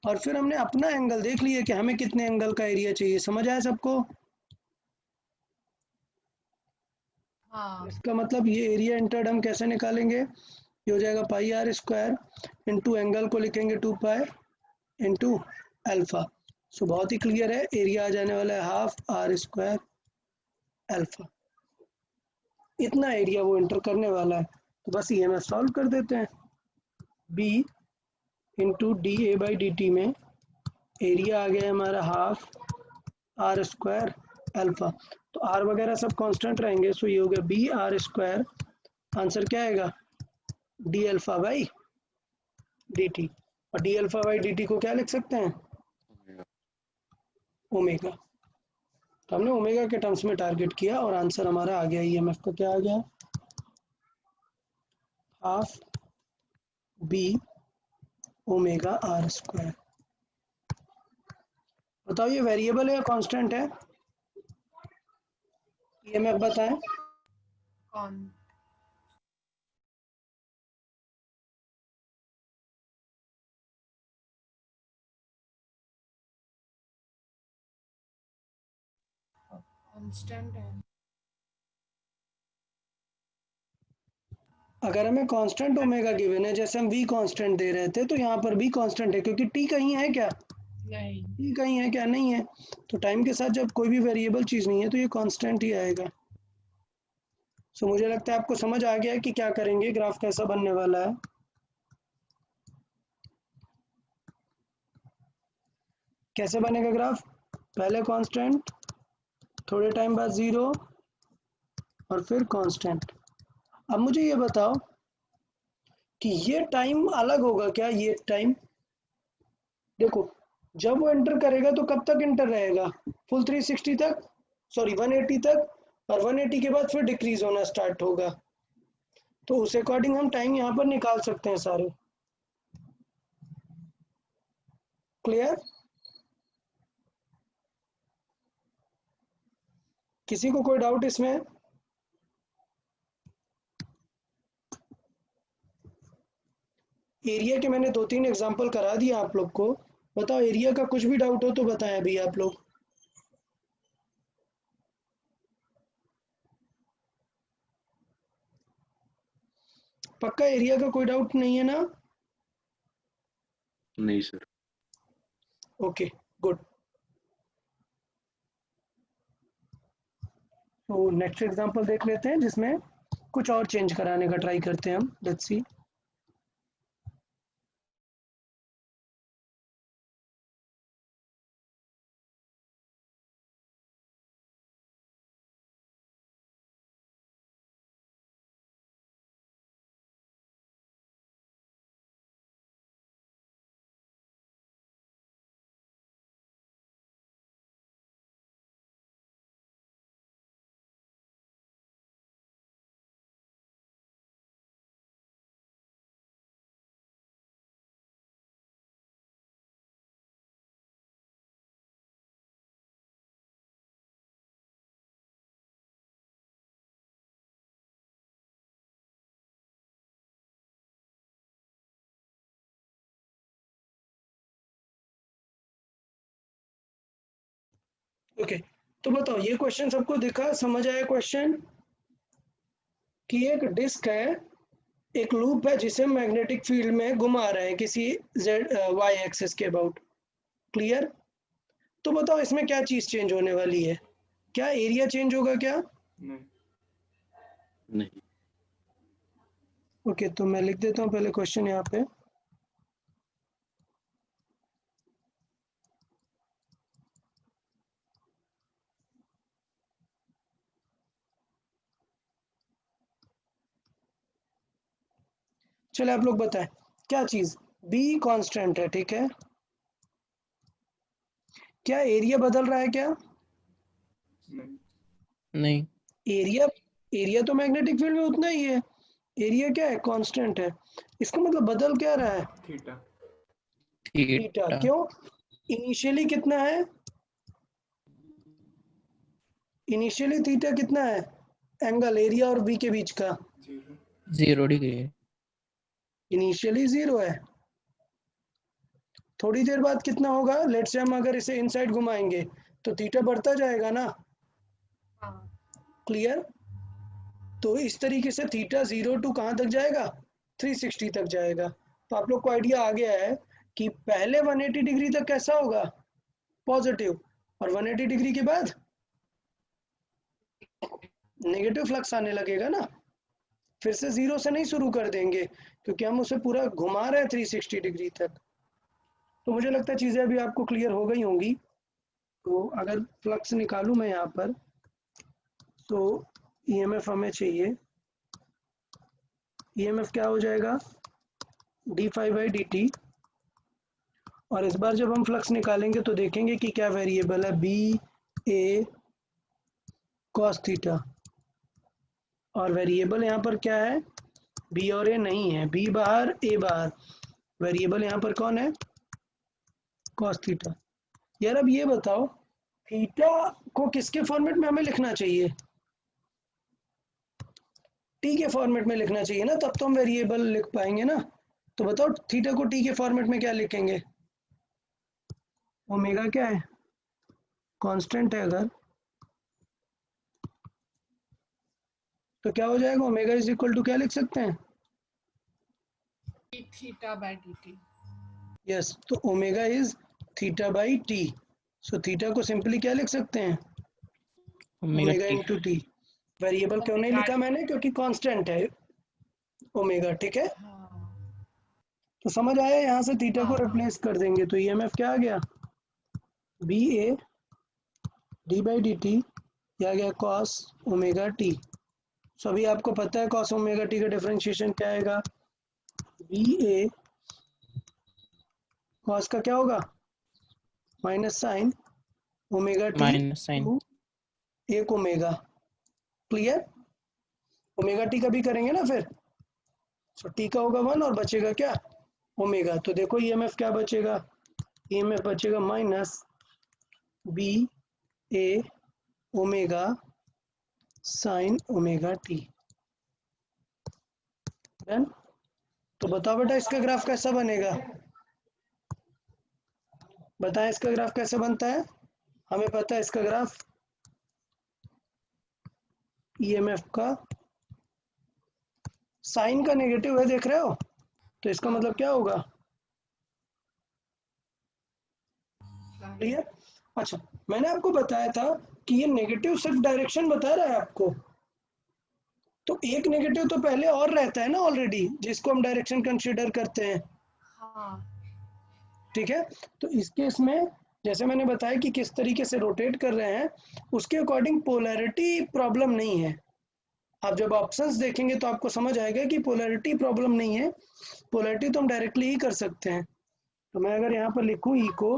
और फिर हमने अपना एंगल देख लिया कि हमें कितने एंगल का एरिया चाहिए। समझ आया सबको, हाँ इसका मतलब ये एरिया इंटर्ड हम कैसे निकालेंगे, ये हो जाएगा पाई आर स्क्वायर इंटू एंगल को लिखेंगे 2 पाई इंटू अल्फा। सो बहुत ही क्लियर है, एरिया आ जाने वाला है हाफ आर स्क्वायर अल्फा, इतना एरिया वो इंटर करने वाला है। तो बस ये हमें सॉल्व कर देते हैं, B into d A by D t में एरिया आ गया हमारा हाफ आर स्क्वायर अल्फा। तो आर वगैरह सब कांस्टेंट रहेंगे, सो ये हो गया बी आर स्क्वायर, आंसर क्या आएगा, D alpha by D T. और D alpha by D T को क्या लिख सकते हैं, ओमेगा। तो हमने ओमेगा के टर्म्स में टारगेट किया और आंसर हमारा आ गया, ईएमएफ का क्या आ गया, half B omega R square. बताओ ये वेरिएबल है या कांस्टेंट है, ईएमएफ बताएं। कौन कांस्टेंट है। अगर हमें कांस्टेंट ओमेगा गिवन है, जैसे हम वी कांस्टेंट दे रहे थे, तो यहाँ पर भी कांस्टेंट है क्योंकि टी कहीं है क्या, नहीं टी कहीं है क्या, नहीं है। तो टाइम के साथ जब कोई भी वेरिएबल चीज़ नहीं है तो ये कांस्टेंट ही आएगा। सो मुझे लगता है आपको समझ आ गया है कि क्या करेंगे, ग्राफ कैसा बनने वाला है। कैसे बनेगा ग्राफ, पहले कांस्टेंट, थोड़े टाइम बाद ज़ीरो और फिर कांस्टेंट। अब मुझे ये बताओ कि ये टाइम अलग होगा क्या, ये टाइम देखो, जब वो एंटर करेगा तो कब तक एंटर रहेगा, फुल 360 तक, सॉरी 180 तक, और 180 के बाद फिर डिक्रीज होना स्टार्ट होगा। तो उस अकॉर्डिंग हम टाइम यहाँ पर निकाल सकते हैं सारे। क्लियर, किसी को कोई डाउट इसमें, एरिया के मैंने 2-3 एग्जांपल करा दिया आप लोग को। बताओ एरिया का कुछ भी डाउट हो तो बताएं अभी आप लोग। पक्का एरिया का कोई डाउट नहीं है ना, नहीं सर। Okay good. तो नेक्स्ट एग्जांपल देख लेते हैं जिसमें कुछ और चेंज कराने का ट्राई करते हैं हम, लेट्स सी। ओके, तो बताओ ये क्वेश्चन सबको दिखा, समझ आया क्वेश्चन? कि एक डिस्क है, एक लूप है जिसे मैग्नेटिक फील्ड में घुमा रहे हैं किसी जेड वाई एक्सिस के अबाउट। क्लियर? तो बताओ इसमें क्या चीज चेंज होने वाली है? क्या एरिया चेंज होगा क्या? नहीं। ओके, तो मैं लिख देता हूँ पहले क्वेश्चन यहाँ पे। चलो आप लोग बताएं क्या चीज, बी कांस्टेंट है, ठीक है? क्या एरिया बदल रहा है क्या? नहीं। एरिया, एरिया तो मैग्नेटिक फील्ड में उतना ही है। एरिया क्या है? कांस्टेंट है। इसका मतलब बदल क्या रहा है? थीटा। थीटा क्यों? इनिशियली कितना है? इनिशियली थीटा कितना है? एंगल एरिया और बी के बीच का 0 डिग्री। इनिशियली 0 है। थोड़ी देर बाद कितना होगा? लेट्स से हम अगर इसे इनसाइड घुमाएंगे तो थीटा बढ़ता जाएगा ना। हाँ क्लियर? तो इस तरीके से थीटा 0 टू कहाँ तक जाएगा? 360 तक जाएगा। तो आप लोग को आइडिया आ गया है कि पहले 180 डिग्री तक कैसा होगा? पॉजिटिव। और 180 डिग्री के बाद नेगेटिव फ्लक्स आने लगेगा ना। फिर से 0 से नहीं शुरू कर देंगे क्योंकि हम उसे पूरा घुमा रहे हैं 360 डिग्री तक। तो मुझे लगता है चीज़ें अभी आपको क्लियर हो गई होंगी। तो अगर फ्लक्स निकालूं मैं यहाँ पर, तो ईएमएफ हमें चाहिए। ईएमएफ क्या हो जाएगा? d∅dt। और इस बार जब हम फ्लक्स निकालेंगे तो देखेंगे कि क्या वेरिएबल है, बी ए कॉस थीटा। और वेरिएबल यहाँ पर क्या है? बी और ए नहीं है, बी बाहर ए बाहर। वेरिएबल यहाँ पर कौन है? Cos theta. यार अब ये बताओ थीटा को किसके फॉर्मेट में हमें लिखना चाहिए? टी के फॉर्मेट में लिखना चाहिए ना, तब तो हम वेरिएबल लिख पाएंगे ना। तो बताओ थीटा को टी के फॉर्मेट में क्या लिखेंगे? ओमेगा क्या है? कांस्टेंट है अगर, तो क्या हो जाएगा? ओमेगा इज इक्वल टू क्या लिख सकते हैं? Theta by dt। यस, तो omega is theta by T. So theta को सिंपली क्या लिख सकते हैं? Omega omega T. Into T. Variable क्यों नहीं लिखा मैंने? क्योंकि कांस्टेंट है ओमेगा, ठीक है? हाँ तो समझ आया? यहाँ से थीटा को हाँ हाँ रिप्लेस कर देंगे तो ईएमएफ क्या आ गया? B A d by D t, या गया कॉस ओमेगा टी। सो अभी आपको पता है कॉस ओमेगा टी का डिफरेंशिएशन क्या आएगा? बी ए कॉस का क्या होगा? Minus sine omega t minus sine. टू एक ओमेगा। क्लियर? ओमेगा टी का भी करेंगे ना फिर। सो टी का होगा 1 और बचेगा क्या? ओमेगा। तो देखो ईएमएफ क्या बचेगा? ईएमएफ बचेगा minus B A omega sine omega T. Done? तो बताओ बेटा इसका ग्राफ कैसा बनेगा? बताएं इसका ग्राफ कैसे बनता है? हमें पता है इसका ग्राफ ईएमएफ का साइन का नेगेटिव है, देख रहे हो? तो इसका मतलब क्या होगा? क्लियर? अच्छा, मैंने आपको बताया था कि ये नेगेटिव सिर्फ डायरेक्शन बता रहा है आपको। तो एक नेगेटिव तो पहले और रहता है ना ऑलरेडी, जिसको हम डायरेक्शन कंसीडर करते हैं, हाँ ठीक है? तो इस केस में जैसे मैंने बताया कि किस तरीके से रोटेट कर रहे हैं, उसके अकॉर्डिंग पोलैरिटी प्रॉब्लम नहीं है। आप जब ऑप्शंस देखेंगे तो आपको समझ आएगा कि पोलैरिटी प्रॉब्लम नहीं है। पोलैरिटी तो हम डायरेक्टली ही कर सकते हैं। तो मैं अगर यहाँ पर लिखूँ ई को,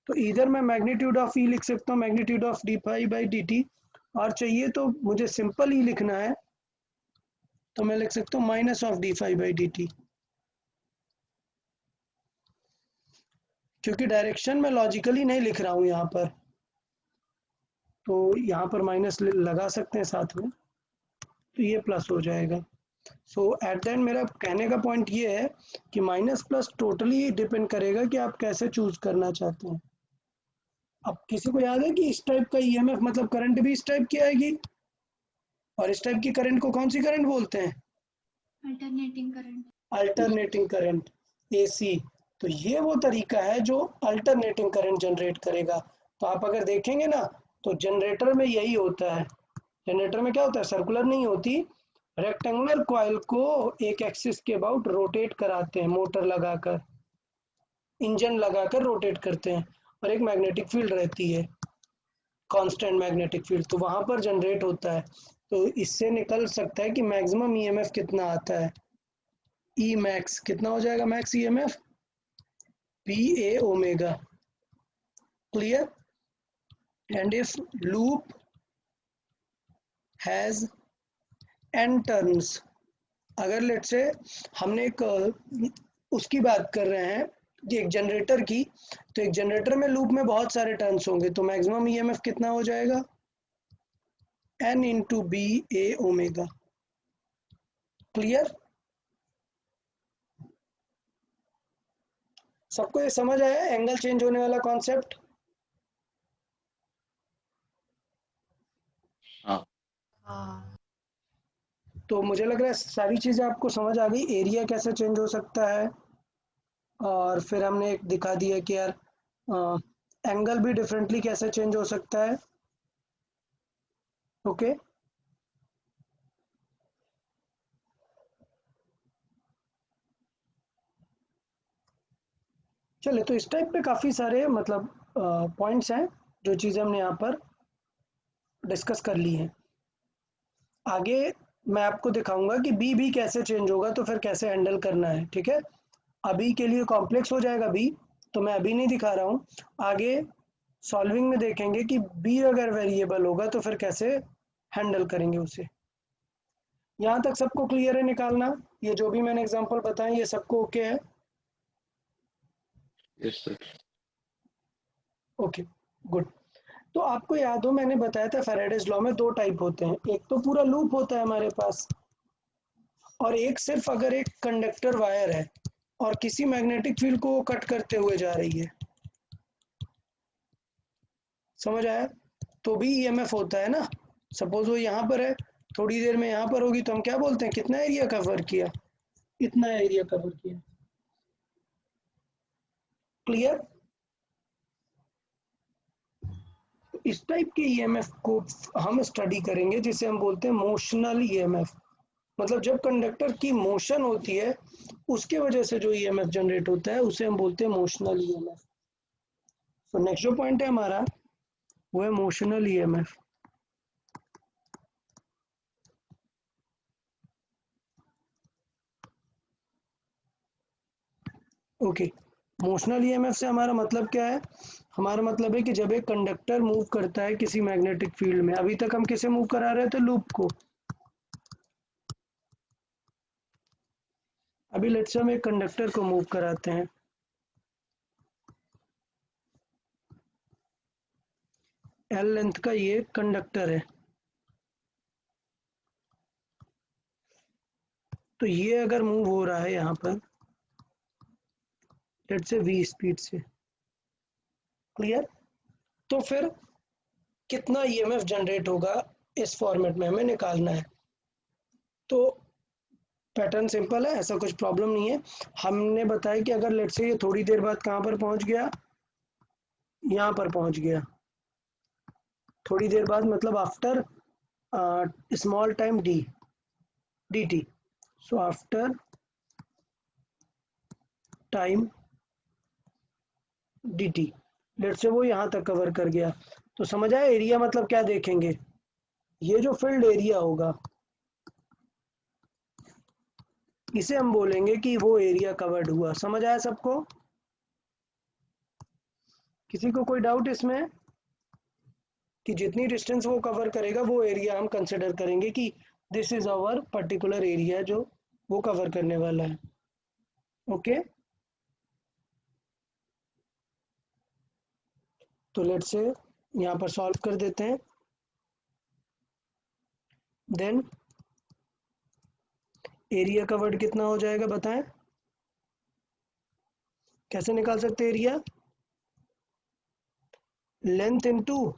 तो इधर मैं मैग्नीट्यूड ऑफ ई लिख सकता हूँ, magnitude of d phi by D T. और चाहिए तो मुझे सिंपल ई लिखना है, तो मैं लिख सकता हूँ minus of d phi by D t. क्योंकि डायरेक्शन में लॉजिकली नहीं लिख रहा हूँ यहाँ पर, तो यहाँ पर माइनस लगा सकते हैं साथ में, तो ये प्लस हो जाएगा। सो एट द एंड मेरा कहने का पॉइंट ये है कि माइनस प्लस टोटली डिपेंड करेगा कि आप कैसे चूज करना चाहते हैं। अब किसी को याद है कि इस टाइप का ईएमएफ मतलब करंट भी इस टाइप की आएगी, और इस टाइप की करंट को कौन सी करंट बोलते हैं? Alternating current. Alternating current, AC. तो ये वो तरीका है जो अल्टरनेटिंग करंट जनरेट करेगा। तो आप अगर देखेंगे ना तो जनरेटर में यही होता है। जनरेटर में क्या होता है, सर्कुलर नहीं होती, रेक्टेंगुलर कॉइल को एक एक्सिस के अबाउट रोटेट कराते हैं, मोटर लगाकर, इंजन लगाकर रोटेट करते हैं, और एक मैग्नेटिक फील्ड रहती है, कांस्टेंट मैग्नेटिक फील्ड, तो वहां पर जनरेट होता है। तो इससे निकल सकता है कि मैक्सिमम ईएमएफ कितना आता है। ई मैक्स कितना हो जाएगा, max EMF P A omega, clear. And if loop has n turns, अगर लेट्स से हमने एक उसकी बात कर रहे हैं कि एक जनरेटर की, तो एक जनरेटर में लूप में बहुत सारे टर्न्स होंगे, तो मैक्सिमम ईएमएफ कितना हो जाएगा, n into B A omega, clear. सबको ये समझ आया एंगल चेंज होने वाला कॉन्सेप्ट? हाँ तो मुझे लग रहा है सारी चीजें आपको समझ आ गई, एरिया कैसे चेंज हो सकता है, और फिर हमने एक दिखा दिया कि यार एंगल भी डिफरेंटली कैसे चेंज हो सकता है। ओके चलिए, तो इस टाइप पे काफ़ी सारे मतलब पॉइंट्स हैं जो चीज़ें हमने यहाँ पर डिस्कस कर ली हैं। आगे मैं आपको दिखाऊंगा कि बी भी कैसे चेंज होगा, तो फिर कैसे हैंडल करना है, ठीक है। अभी के लिए कॉम्प्लेक्स हो जाएगा बी, तो मैं अभी नहीं दिखा रहा हूँ। आगे सॉल्विंग में देखेंगे कि बी अगर वेरिएबल होगा तो फिर कैसे हैंडल करेंगे उसे। यहाँ तक सबको क्लियर है निकालना? ये जो भी मैंने एग्जांपल बताए ये सबको ओके है? Yes sir. Okay good. तो आपको याद हो मैंने बताया था फैराडेज लॉ में दो टाइप होते हैं, एक तो पूरा लूप होता है हमारे पास, और एक सिर्फ अगर एक कंडक्टर वायर है और किसी मैग्नेटिक फील्ड को कट करते हुए जा रही है, समझ आया? तो भी ईएमएफ होता है ना। सपोज वो यहाँ पर है, थोड़ी देर में यहाँ पर होगी, तो हम क्या बोलते हैं, कितना एरिया कवर किया, इतना एरिया कवर किया, क्लियर। इस टाइप के ईएमएफ को हम स्टडी करेंगे जिसे हम बोलते हैं मोशनल ईएमएफ। मतलब जब कंडक्टर की मोशन होती है उसके वजह से जो ईएमएफ जनरेट होता है उसे हम बोलते हैं मोशनल ईएमएफ। तो नेक्स्ट जो पॉइंट है हमारा वो है motional EMF. Okay, motional EMF से हमारा मतलब क्या है? हमारा मतलब है कि जब एक कंडक्टर मूव करता है किसी मैग्नेटिक फील्ड में, अभी तक हम किसे मूव करा रहे थे, लूप को। अभी लेट्स से हम एक कंडक्टर को मूव कराते हैं, एल लेंथ का ये कंडक्टर है, तो ये अगर मूव हो रहा है यहाँ पर लेट्स से v स्पीड से, क्लियर। तो फिर कितना ईएमएफ जनरेट होगा इस फॉर्मेट में हमें निकालना है। तो पैटर्न सिंपल है, ऐसा कुछ प्रॉब्लम नहीं है। हमने बताया कि अगर लेट्स से ये थोड़ी देर बाद कहाँ पर पहुंच गया, यहाँ पर पहुंच गया, थोड़ी देर बाद मतलब after small time D dt, so after time dt, let's say वो यहाँ तक कवर कर गया, तो समझ आया एरिया मतलब क्या देखेंगे, ये जो फील्ड एरिया होगा इसे हम बोलेंगे कि वो एरिया कवर्ड हुआ। समझ आया सबको? किसी को कोई डाउट इसमें कि जितनी डिस्टेंस वो कवर करेगा वो एरिया हम कंसिडर करेंगे कि this is our particular area जो वो कवर करने वाला है। ओके तो लेट्स से यहाँ पर सॉल्व कर देते हैं। देन एरिया कवर्ड कितना हो जाएगा बताएं, कैसे निकाल सकते हैं एरिया? लेंथ इंटू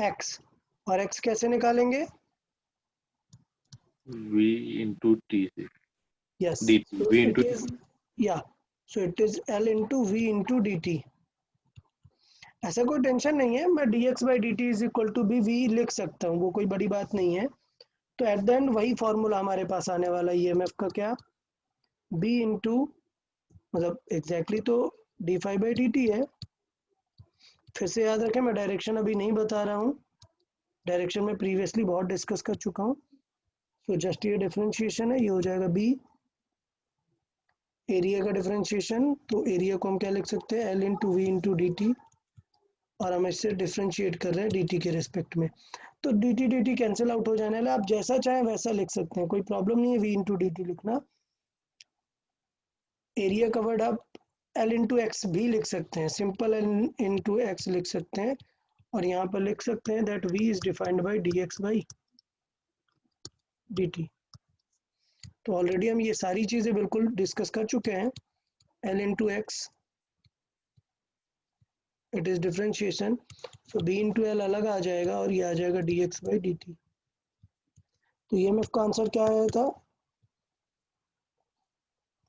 एक्स, और एक्स कैसे निकालेंगे? V into T से yes, dt so V it into is, yeah, so it is L into V into dt. ऐसा कोई टेंशन नहीं है, मैं dx by dt is equal to B V लिख सकता हूँ, वो कोई बड़ी बात नहीं है। तो एट द एंड वही फॉर्मूला हमारे पास आने वाला है ईएमएफ का, क्या? b इंटू, मतलब एग्जैक्टली तो d phi by D t है। फिर से याद रखें, मैं डायरेक्शन अभी नहीं बता रहा हूँ, डायरेक्शन में प्रीवियसली बहुत डिस्कस कर चुका हूँ। तो जस्ट ये डिफरेंशिएशन है, ये हो जाएगा b। एरिया का डिफरेंशिएशन, तो एरिया को हम क्या लिख सकते हैं? L into V into d T, और हम इससे डिफरेंशिएट कर रहे हैं dt के रिस्पेक्ट में। तो dt कैंसिल आउट हो जाने वाला, आप जैसा चाहें वैसा लिख सकते हैं, कोई प्रॉब्लम नहीं है v इंटू डी टी लिखना। एरिया कवर्ड आप L इंटू एक्स भी लिख सकते हैं, सिंपल L इंटू एक्स लिख सकते हैं, और यहाँ पर लिख सकते हैं that v is defined by D x by D t. तो ऑलरेडी हम ये सारी चीज़ें बिल्कुल डिस्कस कर चुके हैं। L into x, it is differentiation, so b into L अलग आ जाएगा, और ये आ जाएगा d x by D t. तो ईएमएफ का आंसर क्या आया था?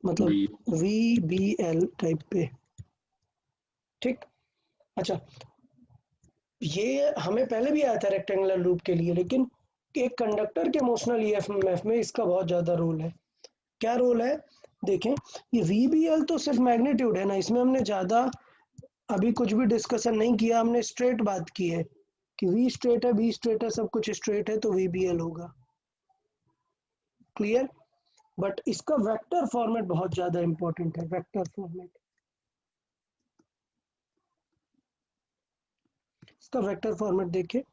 मतलब V V B L type पे, ठीक। अच्छा, ये हमें पहले भी आया था रेक्टेंगुलर लूप के लिए, लेकिन एक कंडक्टर के मोशनल ईएमएफ में इसका बहुत ज़्यादा रोल है। क्या रोल है? देखें, ये वी बी एल तो सिर्फ मैग्नीट्यूड है ना, इसमें हमने ज़्यादा अभी कुछ भी डिस्कशन नहीं किया, हमने स्ट्रेट बात की है कि वी स्ट्रेट है, बी स्ट्रेट है, सब कुछ स्ट्रेट है, तो वी बी एल होगा। क्लियर? बट इसका वेक्टर फॉर्मेट बहुत ज्यादा इंपॉर्टेंट है, वेक्टर फॉर्मेट। इसका वेक्टर फॉर्मेट देखिए,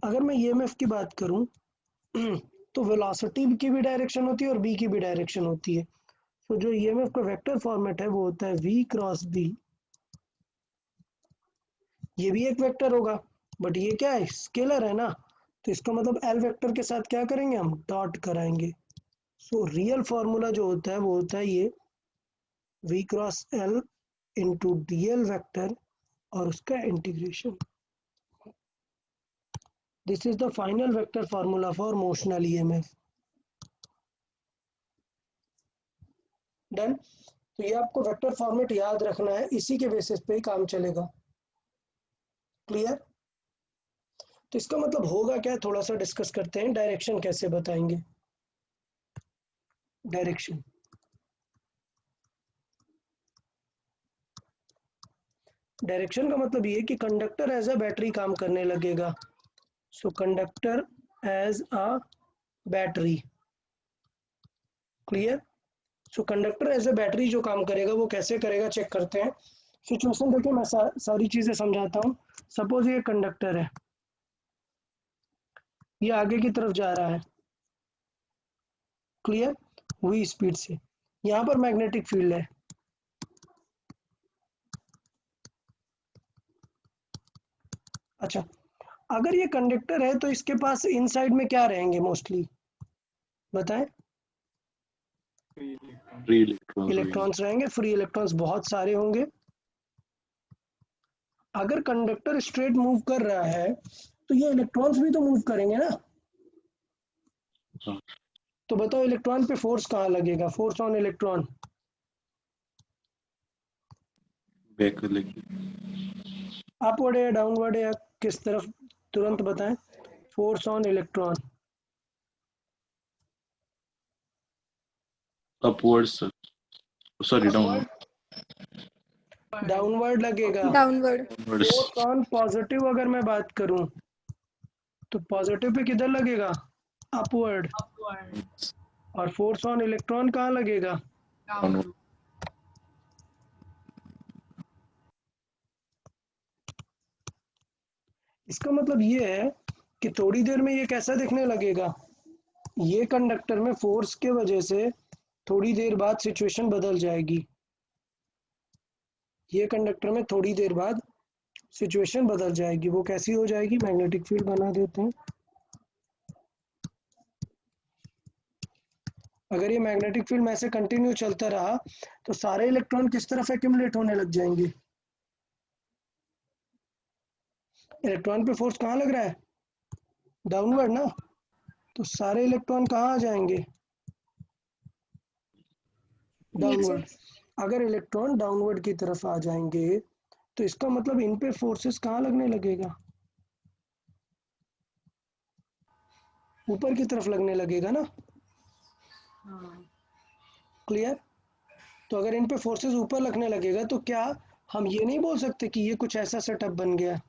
अगर मैं ईएमएफ की बात करूं तो वेलोसिटी की भी डायरेक्शन होती है और बी की भी डायरेक्शन होती है। तो जो ईएमएफ का वेक्टर फॉर्मेट है वो होता है v क्रॉस बी। ये भी एक वेक्टर होगा, बट ये क्या है? स्केलर है ना, तो इसका मतलब एल वेक्टर के साथ क्या करेंगे? हम डॉट कराएंगे। सो रियल फॉर्मूला जो होता है वो होता है ये v cross L into D L vector और उसका integration. This is the final vector formula for motional EMF. Done. तो ये आपको वेक्टर फॉर्मेट याद रखना है, इसी के बेसिस पे ही काम चलेगा। क्लियर? तो इसका मतलब होगा क्या, थोड़ा सा डिस्कस करते हैं। डायरेक्शन कैसे बताएंगे? डायरेक्शन, डायरेक्शन का मतलब ये कि कंडक्टर एज अ बैटरी काम करने लगेगा। So conductor as a battery. Clear? So conductor as a battery जो काम करेगा वो कैसे करेगा, चेक करते हैं। सिचुएशन देखिए, मैं सारी चीजें समझाता हूँ। सपोज ये कंडक्टर है, ये आगे की तरफ जा रहा है, क्लियर, हुई स्पीड से। यहाँ पर मैग्नेटिक फील्ड है, अच्छा, अगर ये कंडक्टर है तो इसके पास इनसाइड में क्या रहेंगे मोस्टली, बताएं? फ्री इलेक्ट्रॉन इलेक्ट्रॉन्स रहेंगे, फ्री इलेक्ट्रॉन्स बहुत सारे होंगे। अगर कंडक्टर स्ट्रेट मूव कर रहा है तो ये इलेक्ट्रॉन्स भी तो मूव करेंगे ना। हाँ। तो बताओ इलेक्ट्रॉन पे फोर्स कहाँ लगेगा? फोर्स ऑन इलेक्ट्रॉन बैक लगी अपवर्ड या डाउनवर्ड या किस तरफ, तुरंत बताएं। Force on electron upward sir, sorry downward downward लगेगा। डाउनवर्ड। फोर्स ऑन पॉजिटिव अगर मैं बात करूं तो पॉजिटिव पे किधर लगेगा? अपवर्ड। और फोर्स ऑन इलेक्ट्रॉन कहाँ लगेगा? डाउनवर्ड। इसका मतलब ये है कि थोड़ी देर में ये कैसा दिखने लगेगा, ये कंडक्टर में फोर्स के वजह से थोड़ी देर बाद सिचुएशन बदल जाएगी। ये कंडक्टर में थोड़ी देर बाद सिचुएशन बदल जाएगी। वो कैसी हो जाएगी? मैग्नेटिक फील्ड बना देते हैं। अगर ये मैग्नेटिक फील्ड में से कंटिन्यू चलता रहा तो सारे इलेक्ट्रॉन किस तरफ एक्यूमुलेट होने लग जाएंगे? इलेक्ट्रॉन पे फोर्स कहाँ लग रहा है? डाउनवर्ड ना, तो सारे इलेक्ट्रॉन कहाँ आ जाएंगे? डाउनवर्ड। अगर इलेक्ट्रॉन डाउनवर्ड की तरफ आ जाएंगे तो इसका मतलब इन पे फोर्सेस कहाँ लगने लगेगा? ऊपर की तरफ लगने लगेगा ना। क्लियर? तो अगर इन पे फोर्सेस ऊपर लगने लगेगा तो क्या हम ये नहीं बोल सकते कि ये कुछ ऐसा सेटअप बन गया?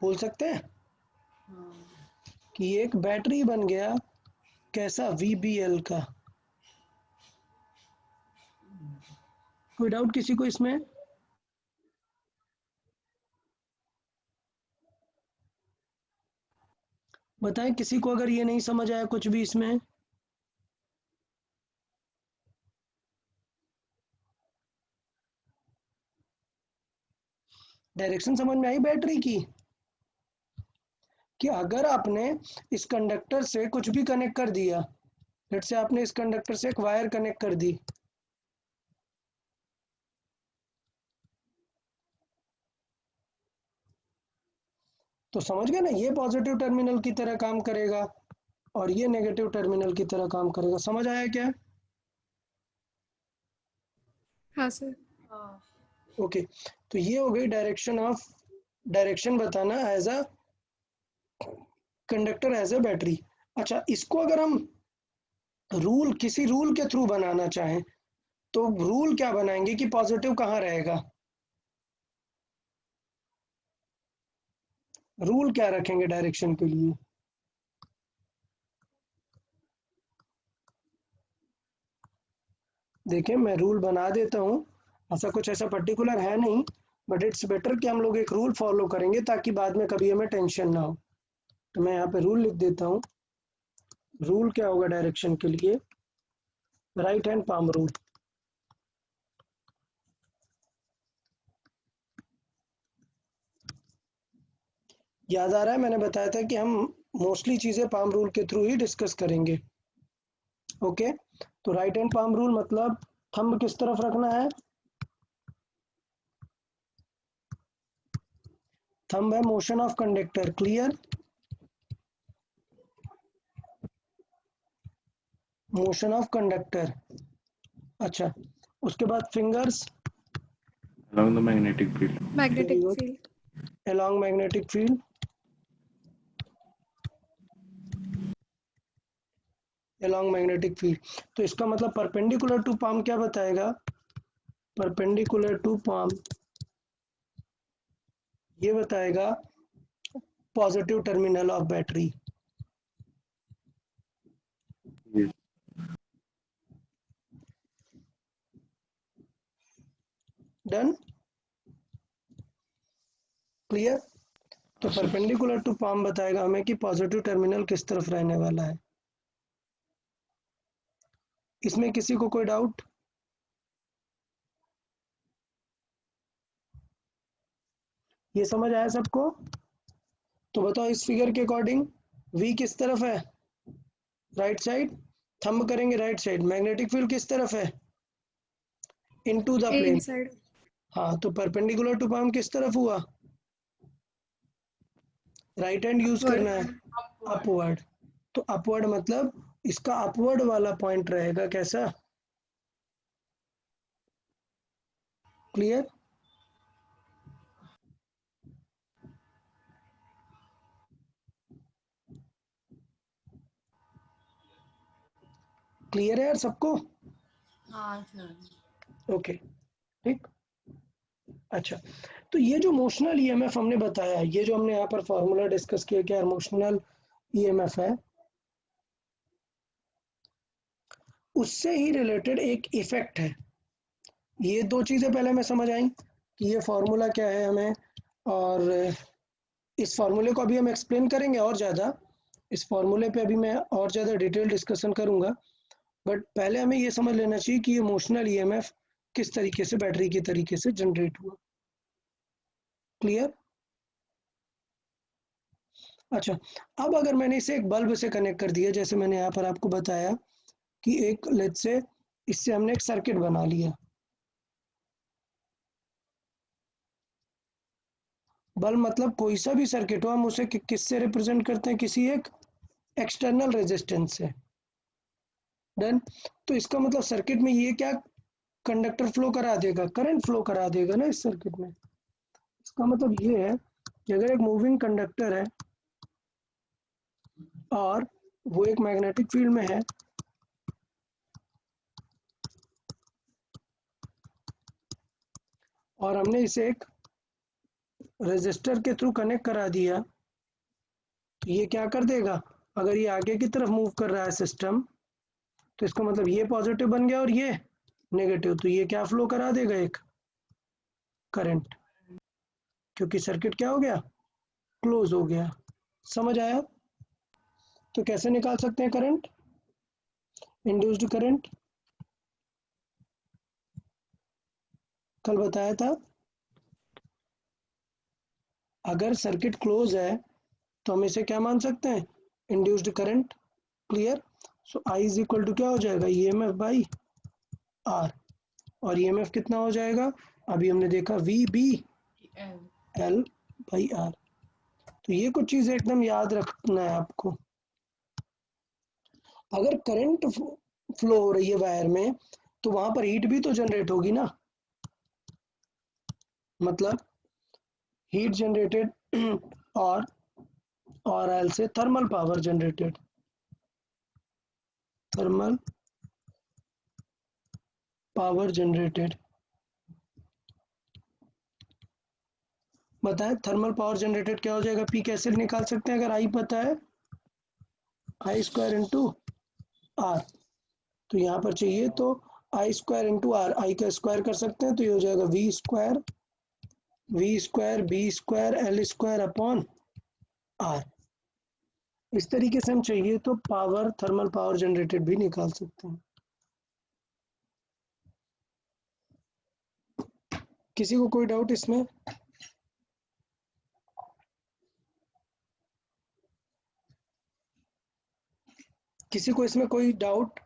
बोल सकते हैं कि ये एक बैटरी बन गया, कैसा? VBL का। कोई डाउट किसी को इसमें? बताएं किसी को अगर ये नहीं समझ आया कुछ भी इसमें। डायरेक्शन समझ में आई बैटरी की? कि अगर आपने इस कंडक्टर से कुछ भी कनेक्ट कर दिया, लेट्स से आपने इस कंडक्टर से एक वायर कनेक्ट कर दी, तो समझ गए ना, ये पॉजिटिव टर्मिनल की तरह काम करेगा और ये नेगेटिव टर्मिनल की तरह काम करेगा। समझ आया क्या? हाँ सर। ओके, तो ये हो गई डायरेक्शन बताना as a conductor, as a battery. अच्छा, इसको अगर हम किसी रूल के थ्रू बनाना चाहें तो रूल क्या बनाएंगे कि पॉजिटिव कहाँ रहेगा? रूल क्या रखेंगे डायरेक्शन के लिए? देखिए मैं रूल बना देता हूँ, ऐसा पर्टिकुलर है नहीं, बट इट्स बेटर कि हम लोग एक रूल फॉलो करेंगे ताकि बाद में कभी हमें टेंशन ना हो। तो मैं यहाँ पे रूल लिख देता हूँ। रूल क्या होगा डायरेक्शन के लिए? Right hand palm rule. याद आ रहा है, मैंने बताया था कि हम मोस्टली चीजें पाम रूल के थ्रू ही डिस्कस करेंगे। ओके, तो राइट हैंड पाम रूल मतलब थंब किस तरफ रखना है? थंब है motion of conductor. Clear? Motion of conductor. अच्छा, उसके बाद fingers along the magnetic field. Magnetic good. Field. along magnetic field, along magnetic field। तो इसका मतलब परपेंडिकुलर टू पाम क्या बताएगा? परपेंडिकुलर टू पाम ये बताएगा positive terminal of battery. Yes. Done? Clear? तो Yes, sir. Perpendicular to palm बताएगा हमें कि पॉजिटिव टर्मिनल किस तरफ रहने वाला है। इसमें किसी को कोई डाउट? ये समझ आया सबको? तो बताओ इस फिगर के अकॉर्डिंग V किस तरफ है? Right side. थंब करेंगे राइट साइड। मैग्नेटिक फील्ड किस तरफ है? Into the plane. इनसाइड। हाँ, तो परपेंडिकुलर टू पाम किस तरफ हुआ? राइट हैंड यूज करना है, अपवर्ड। तो अपवर्ड मतलब इसका अपवर्ड वाला पॉइंट रहेगा कैसा? क्लियर? क्लियर है यार सबको? हाँ सर। ओके, ठीक। अच्छा, तो ये जो मोशनल ईएमएफ हमने बताया, ये जो हमने यहाँ पर फॉर्मूला डिस्कस किया क्या मोशनल ईएमएफ है, उससे ही रिलेटेड एक इफेक्ट है। ये दो चीजें पहले हमें समझ आई कि ये फॉर्मूला क्या है हमें, और इस फॉर्मूले को अभी हम एक्सप्लेन करेंगे और ज़्यादा। इस फॉर्मूले पे अभी मैं और ज़्यादा डिटेल डिस्कशन करूंगा, बट पहले हमें ये समझ लेना चाहिए कि ये मोशनल ईएमएफ किस तरीके से बैटरी के तरीके से जनरेट हुआ। क्लियर? अच्छा, अब अगर मैंने इसे एक बल्ब से कनेक्ट कर दिया, जैसे मैंने यहाँ पर आपको बताया कि एक लेट्स से इससे हमने एक सर्किट बना लिया, बल मतलब कोई सा भी सर्किट हो, हम उसे किससे रिप्रेजेंट करते हैं, किसी एक एक्सटर्नल रेजिस्टेंस से। डन। तो इसका मतलब सर्किट में ये क्या कंडक्टर फ्लो करा देगा, करंट फ्लो करा देगा ना इस सर्किट में। इसका मतलब ये है कि अगर एक मूविंग कंडक्टर है और वो एक मैग्नेटिक फील्ड में है, और हमने इसे एक रेजिस्टर के थ्रू कनेक्ट करा दिया, तो ये क्या कर देगा, अगर ये आगे की तरफ मूव कर रहा है सिस्टम, तो इसका मतलब ये पॉजिटिव बन गया और ये नेगेटिव, तो ये क्या फ्लो करा देगा, एक करंट, क्योंकि सर्किट क्या हो गया, क्लोज हो गया। समझ आया? तो कैसे निकाल सकते हैं करंट, इंड्यूस्ड करंट, कल बताया था। अगर सर्किट क्लोज है तो हम इसे क्या मान सकते हैं, induced current. Clear? So I is equal to क्या हो जाएगा, EMF बाई R, और EMF कितना हो जाएगा, अभी हमने देखा VB L बाई R। तो ये कुछ चीजें एकदम याद रखना है आपको। अगर करंट फ्लो हो रही है वायर में, तो वहां पर हीट भी तो जनरेट होगी ना, मतलब हीट जनरेटेड और एल से thermal power generated, thermal power generated. बताएं थर्मल पावर जनरेटेड क्या हो जाएगा, पी कैसे निकाल सकते हैं, अगर आई पता है, आई स्क्वायर इंटू आर। तो यहाँ पर चाहिए तो I square into R, I का स्क्वायर कर सकते हैं, तो ये हो जाएगा V square B square L square upon R. इस तरीके से हम चाहिए तो पावर, थर्मल पावर जनरेटेड भी निकाल सकते हैं। किसी को कोई डाउट इसमें? किसी को इसमें कोई डाउट,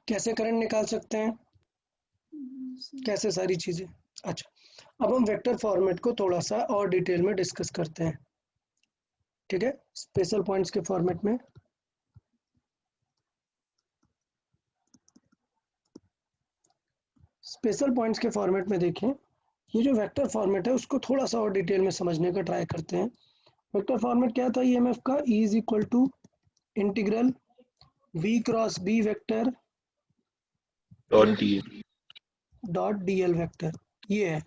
कैसे करंट निकाल सकते हैं, कैसे सारी चीजें? अच्छा, अब हम वेक्टर फॉर्मेट को थोड़ा सा और डिटेल में डिस्कस करते हैं, ठीक है, स्पेशल पॉइंट्स के फॉर्मेट में। स्पेशल पॉइंट्स के फॉर्मेट में देखें, ये जो वेक्टर फॉर्मेट है उसको थोड़ा सा और डिटेल में समझने का ट्राई करते हैं। वेक्टर फॉर्मेट क्या था EMF का, E is equal to integral V cross B vector dot DL vector, ये है।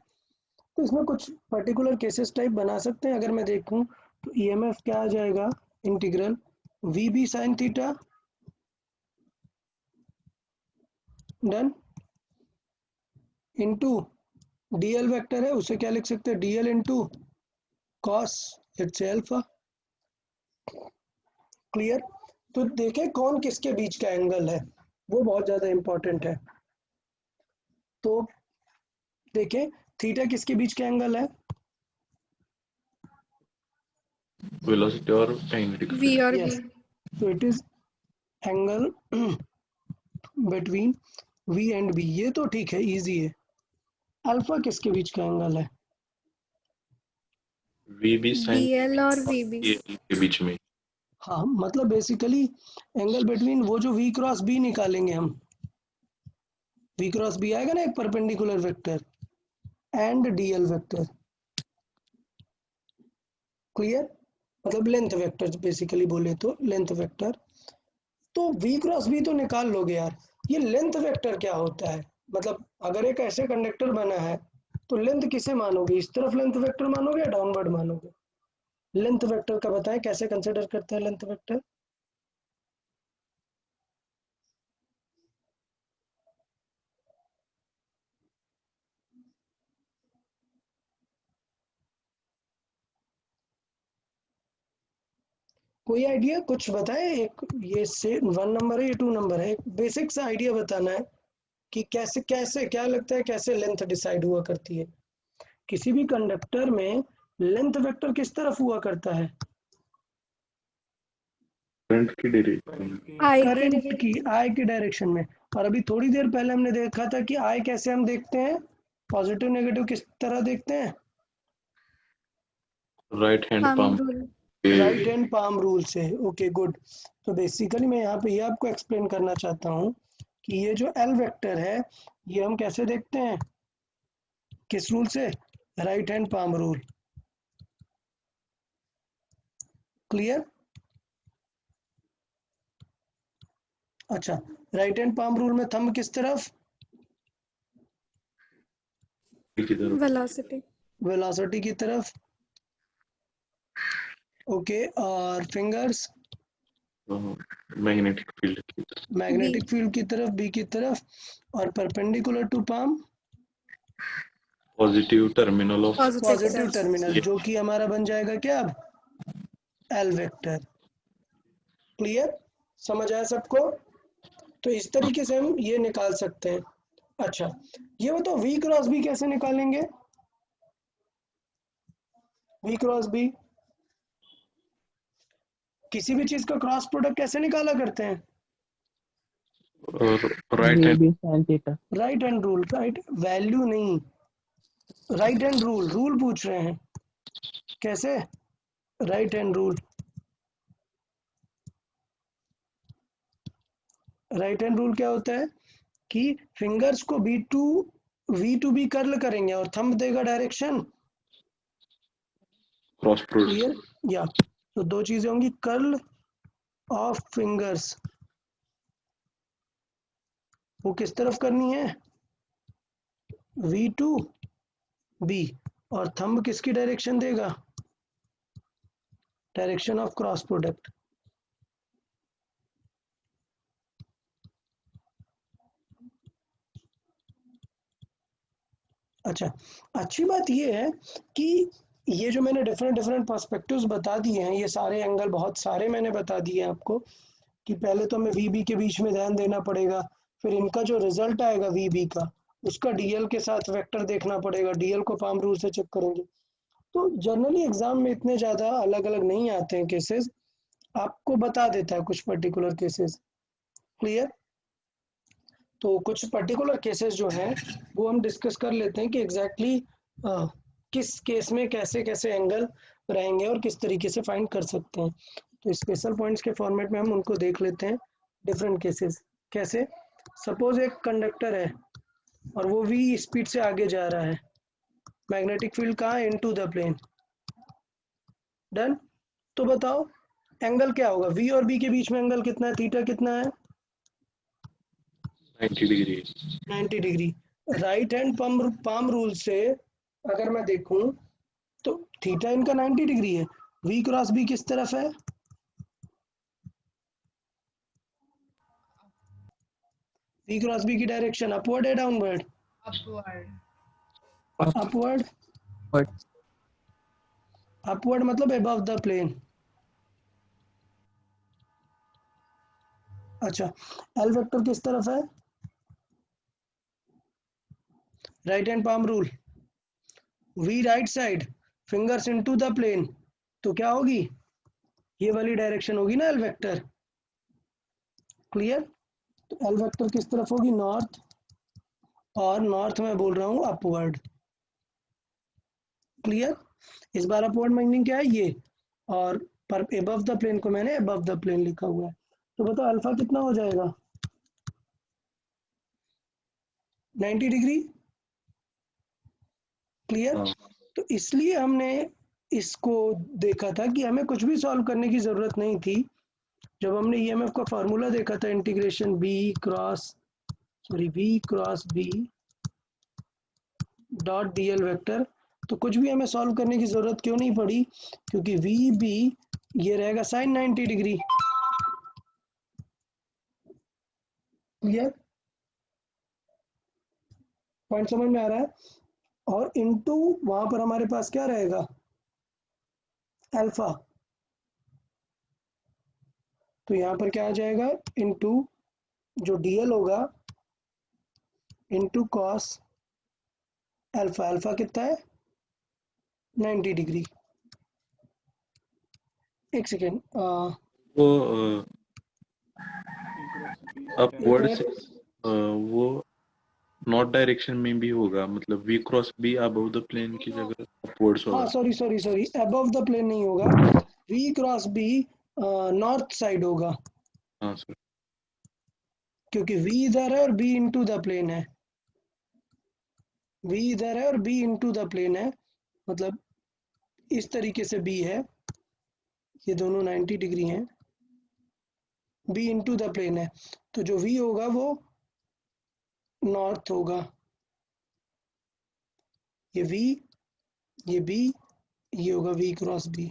तो इसमें कुछ पर्टिकुलर केसेस टाइप बना सकते हैं। अगर मैं देखूं तो EMF क्या आ जाएगा, integral VB sine theta, done, into DL vector है, उसे क्या लिख सकते हैं, DL into cos let's say alpha. Clear? तो देखें कौन किसके बीच का एंगल है, वो बहुत ज्यादा इंपॉर्टेंट है। तो देखें थीटा किसके बीच का एंगल है, वेलोसिटी और मैग्नेटिक V और yes, B। so it is angle between V and B, ये तो ठीक है, इजी है। अल्फा किसके बीच का एंगल है, VB साइन BL और VB। के बीच में। हाँ मतलब बेसिकली एंगल बिटवीन वो जो V क्रॉस B निकालेंगे हम, V क्रॉस B आएगा ना एक perpendicular vector, and DL vector. Clear? मतलब लेंथ वेक्टर, बेसिकली बोले तो लेंथ वेक्टर। तो V क्रॉस B तो निकाल लोगे यार, ये लेंथ वेक्टर क्या होता है, मतलब अगर एक ऐसे कंडक्टर बना है तो लेंथ किसे मानोगे, इस तरफ लेंथ वेक्टर मानोगे या डाउनवर्ड मानोगे? लेंथ वेक्टर का बताएं कैसे कंसिडर करते हैं लेंथ वेक्टर। कोई आइडिया कुछ बताएं, एक ये से 1 नंबर है, ये 2 नंबर है, एक बेसिक सा आइडिया बताना है कि कैसे कैसे क्या लगता है कैसे लेंथ डिसाइड हुआ करती है। किसी भी कंडक्टर में लेंथ वेक्टर किस तरफ हुआ करता है, करंट की डायरेक्शन, करंट की, आई की डायरेक्शन में। और अभी थोड़ी देर पहले हमने देखा था कि आई कैसे हम देखते हैं, पॉजिटिव नेगेटिव किस तरह देखते हैं, right hand palm palm rule. Right hand palm rule से। Okay good. तो बेसिकली मैं यहाँ पे ये आपको एक्सप्लेन करना चाहता हूँ कि ये जो एल वेक्टर है ये हम कैसे देखते हैं, किस रूल से, right hand palm rule. Clear? अच्छा, राइट हैंड पाम रूल में थंब किस तरफ, की तरफ, Velocity. वेलोसिटी की तरफ। ओके, और फिंगर्स मैग्नेटिक फील्ड की तरफ, मैग्नेटिक फील्ड की तरफ, बी की तरफ। और perpendicular to palm positive terminal of Positive positive self. Terminal, जो कि हमारा बन जाएगा क्या अब, एल वेक्टर। क्लियर? समझ आया सबको? तो इस तरीके से हम ये निकाल सकते हैं। अच्छा, ये बताओ वी क्रॉस बी कैसे निकालेंगे, वी क्रॉस बी, किसी भी चीज का क्रॉस प्रोडक्ट कैसे निकाला करते हैं, और right V hand B sine theta. Right hand rule, right value नहीं, राइट हैंड रूल, रूल पूछ रहे हैं कैसे, right hand rule. Right hand rule क्या होता है कि फिंगर्स को वी टू बी कर्ल करेंगे और थंब देगा डायरेक्शन। Cross product, clear? या तो दो चीजें होंगी, कर्ल ऑफ फिंगर्स वो किस तरफ करनी है, वी टू बी, और थंब किसकी डायरेक्शन देगा, डायरेक्शन ऑफ क्रॉस प्रोडक्ट। अच्छा, अच्छी बात ये है कि ये जो मैंने डिफरेंट डिफरेंट पर्सपेक्टिव्स बता दिए हैं, ये सारे एंगल बहुत सारे मैंने बता दिए हैं आपको, कि पहले तो हमें वी बी के बीच में ध्यान देना पड़ेगा, फिर इनका जो रिजल्ट आएगा वी बी का उसका डीएल के साथ वेक्टर देखना पड़ेगा, डीएल को पाम रूल से चेक करेंगे। तो जनरली एग्जाम में इतने ज़्यादा अलग अलग नहीं आते हैं केसेस, आपको बता देता है कुछ पर्टिकुलर केसेस। क्लियर? तो कुछ पर्टिकुलर केसेस जो हैं वो हम डिस्कस कर लेते हैं कि एग्जैक्टली किस केस में कैसे कैसे एंगल रहेंगे और किस तरीके से फाइंड कर सकते हैं। तो स्पेशल पॉइंट्स के फॉर्मेट में हम उनको देख लेते हैं, डिफरेंट केसेस। कैसे? सपोज एक कंडक्टर है और वो v स्पीड से आगे जा रहा है, मैग्नेटिक फील्ड कहाँ है, इनटू द प्लेन। डन। तो बताओ एंगल क्या होगा, v और b के बीच में एंगल कितना है, थीटा कितना है, 90 degree, 90 degree. Right hand palm rule से अगर मैं देखूं तो थीटा इनका 90 डिग्री है, v क्रॉस b किस तरफ है, v क्रॉस b की डायरेक्शन अपवर्ड है डाउनवर्ड, अपवर्ड, अपवर्ड, अपवर्ड मतलब अबव द प्लेन। अच्छा, एल वेक्टर किस तरफ है, right hand palm rule, V right side, fingers into the plane, तो क्या होगी, ये वाली डायरेक्शन होगी ना एल वेक्टर। क्लियर? तो एल वेक्टर किस तरफ होगी, नॉर्थ, और नॉर्थ में बोल रहा हूँ अपवर्ड। क्लियर? इस बार अपवर्ड मीनिंग क्या है, ये, और पर एबव द प्लेन को मैंने एबव द प्लेन लिखा हुआ है। तो बताओ अल्फा कितना हो जाएगा, 90 डिग्री। क्लियर? हाँ, तो इसलिए हमने इसको देखा था कि हमें कुछ भी सॉल्व करने की जरूरत नहीं थी। जब हमने ईएमएफ का फॉर्मूला देखा था, integration V cross B dot DL vector, तो कुछ भी हमें सॉल्व करने की जरूरत क्यों नहीं पड़ी, क्योंकि वी बी ये रहेगा साइन 90 डिग्री। क्लियर? पॉइंट समझ में आ रहा है? और इनटू वहां पर हमारे पास क्या रहेगा, अल्फा, तो यहाँ पर क्या आ जाएगा, इनटू जो डीएल होगा इनटू कॉस अल्फा, अल्फा कितना है 90 डिग्री। एक सेकेंड, वो एक अपवर्ड से मिनट, वो नॉट डायरेक्शन में भी होगा, मतलब v cross b above the plane की जगह अपवर्ड्स हाँ होगा। सॉरी अबव द प्लेन नहीं होगा, v cross b north side होगा, हाँ सर। क्योंकि v इधर है और b इनटू द प्लेन है, v इधर है और b इनटू द प्लेन है, मतलब इस तरीके से b है, ये दोनों 90 डिग्री हैं, b इनटू द प्लेन है, तो जो v होगा वो नॉर्थ होगा, ये v, ये b, ये होगा v क्रॉस b।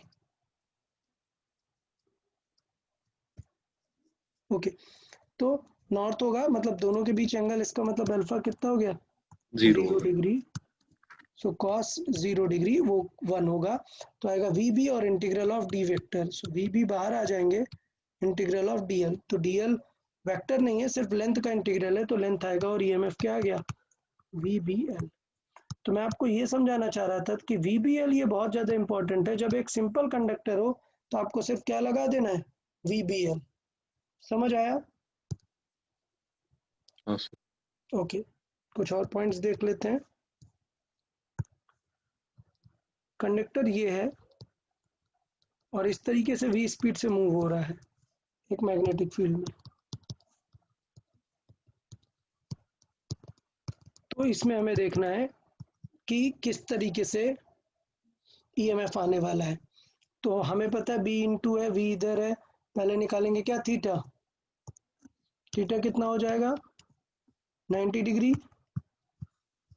ओके, तो नॉर्थ होगा, मतलब दोनों के बीच एंगल, इसका मतलब अल्फा कितना हो गया, 0 डिग्री, सो कॉस 0 डिग्री वो 1 होगा, तो आएगा वी बी और integral of D vector, so V B बाहर आ जाएंगे, इंटीग्रल ऑफ डी एल, तो डी एल वैक्टर नहीं है, सिर्फ लेंथ का इंटीग्रल है, तो लेंथ आएगा और ईएमएफ क्या आ गया, वी बी एल। तो मैं आपको ये समझाना चाह रहा था कि वी बी एल ये बहुत ज़्यादा इंपॉर्टेंट है, जब एक सिंपल कंडक्टर हो तो आपको सिर्फ क्या लगा देना है, वी बी एल, समझ आया? हाँ सर। ओके, कुछ और पॉइंट्स देख लेते हैं। कंडक्टर ये है और इस तरीके से v स्पीड से मूव हो रहा है एक मैग्नेटिक फील्ड में, तो इसमें हमें देखना है कि किस तरीके से ईएमएफ आने वाला है। तो हमें पता है b इंटू है, v इधर है, पहले निकालेंगे क्या, थीटा, थीटा कितना हो जाएगा 90 degree,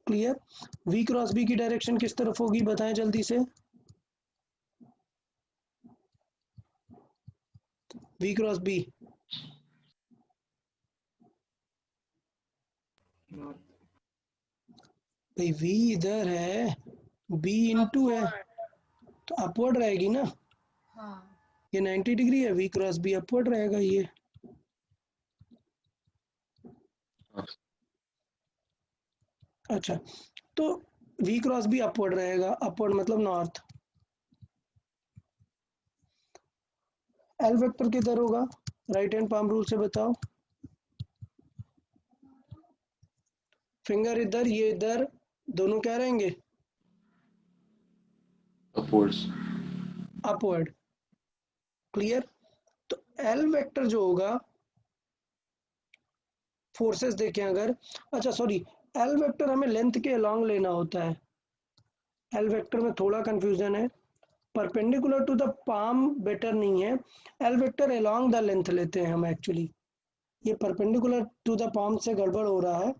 clear. v cross b की डायरेक्शन किस तरफ होगी बताएं जल्दी से, v क्रॉस b, भाई v इधर है, b इंटू है, तो अपवर्ड रहेगी ना, हाँ ये 90 डिग्री है, v क्रॉस b अपवर्ड रहेगा ये। हाँ। अच्छा, तो v क्रॉस b अपवर्ड रहेगा, अपवर्ड मतलब नॉर्थ, एल वेक्टर किधर होगा, राइट हैंड पाम रूल से बताओ, फिंगर इधर, ये इधर, दोनों क्या रहेंगे, अपवर्ड्स। Upward, clear. तो एल वेक्टर जो होगा, फोर्सेस देखें अगर, अच्छा सॉरी, एल वेक्टर हमें लेंथ के अलोंग लेना होता है, एल वेक्टर में थोड़ा कंफ्यूजन है, perpendicular to the palm better नहीं है, L vector along the length लेते हैं हम एक्चुअली, ये परपेंडिकुलर टू द पाम से गड़बड़ हो रहा है,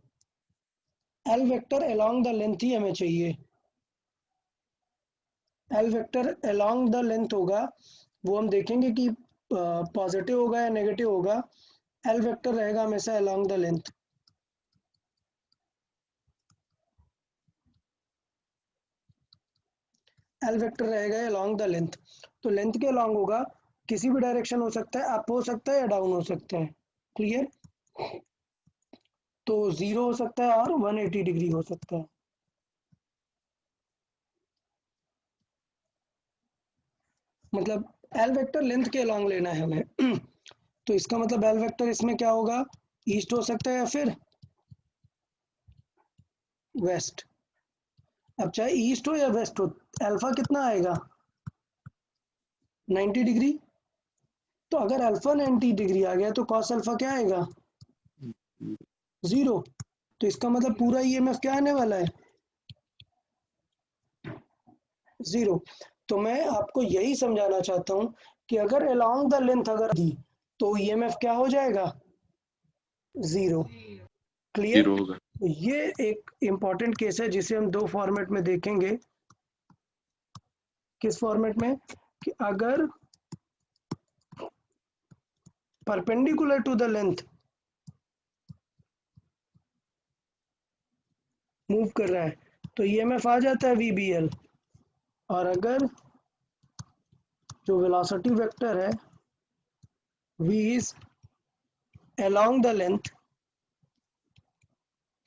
L vector along the length ही हमें चाहिए, L vector along the length होगा, वो हम देखेंगे कि पॉजिटिव होगा या नेगेटिव होगा, एल वेक्टर रहेगा हमेशा along the length, L vector रहेगा अलोंग द लेंथ, तो लेंथ के अलोंग होगा, किसी भी डायरेक्शन हो सकता है, अप हो सकता है या डाउन हो सकता है, क्लियर। तो 0 हो सकता है और 180 डिग्री हो सकता है, मतलब एल वेक्टर लेंथ के अलोंग लेना है हमें तो इसका मतलब एल वेक्टर इसमें क्या होगा, ईस्ट हो सकता है या फिर वेस्ट, अब चाहे ईस्ट हो या वेस्ट हो, अल्फा कितना आएगा 90 डिग्री, तो अगर अल्फा 90 डिग्री आ गया तो कॉस अल्फा क्या आएगा 0, तो इसका मतलब पूरा ईएमएफ क्या आने वाला है 0। तो मैं आपको यही समझाना चाहता हूं कि अगर अलोंग द लेंथ अगर दी तो ईएमएफ क्या हो जाएगा 0, क्लियर। 0 होगा। तो ये एक इम्पॉर्टेंट केस है जिसे हम दो फॉर्मेट में देखेंगे, किस फॉर्मेट में, कि अगर perpendicular to the length move कर रहा है तो ईएमएफ आ जाता है वीबीएल, और अगर जो वेलोसिटी वेक्टर है v is along the length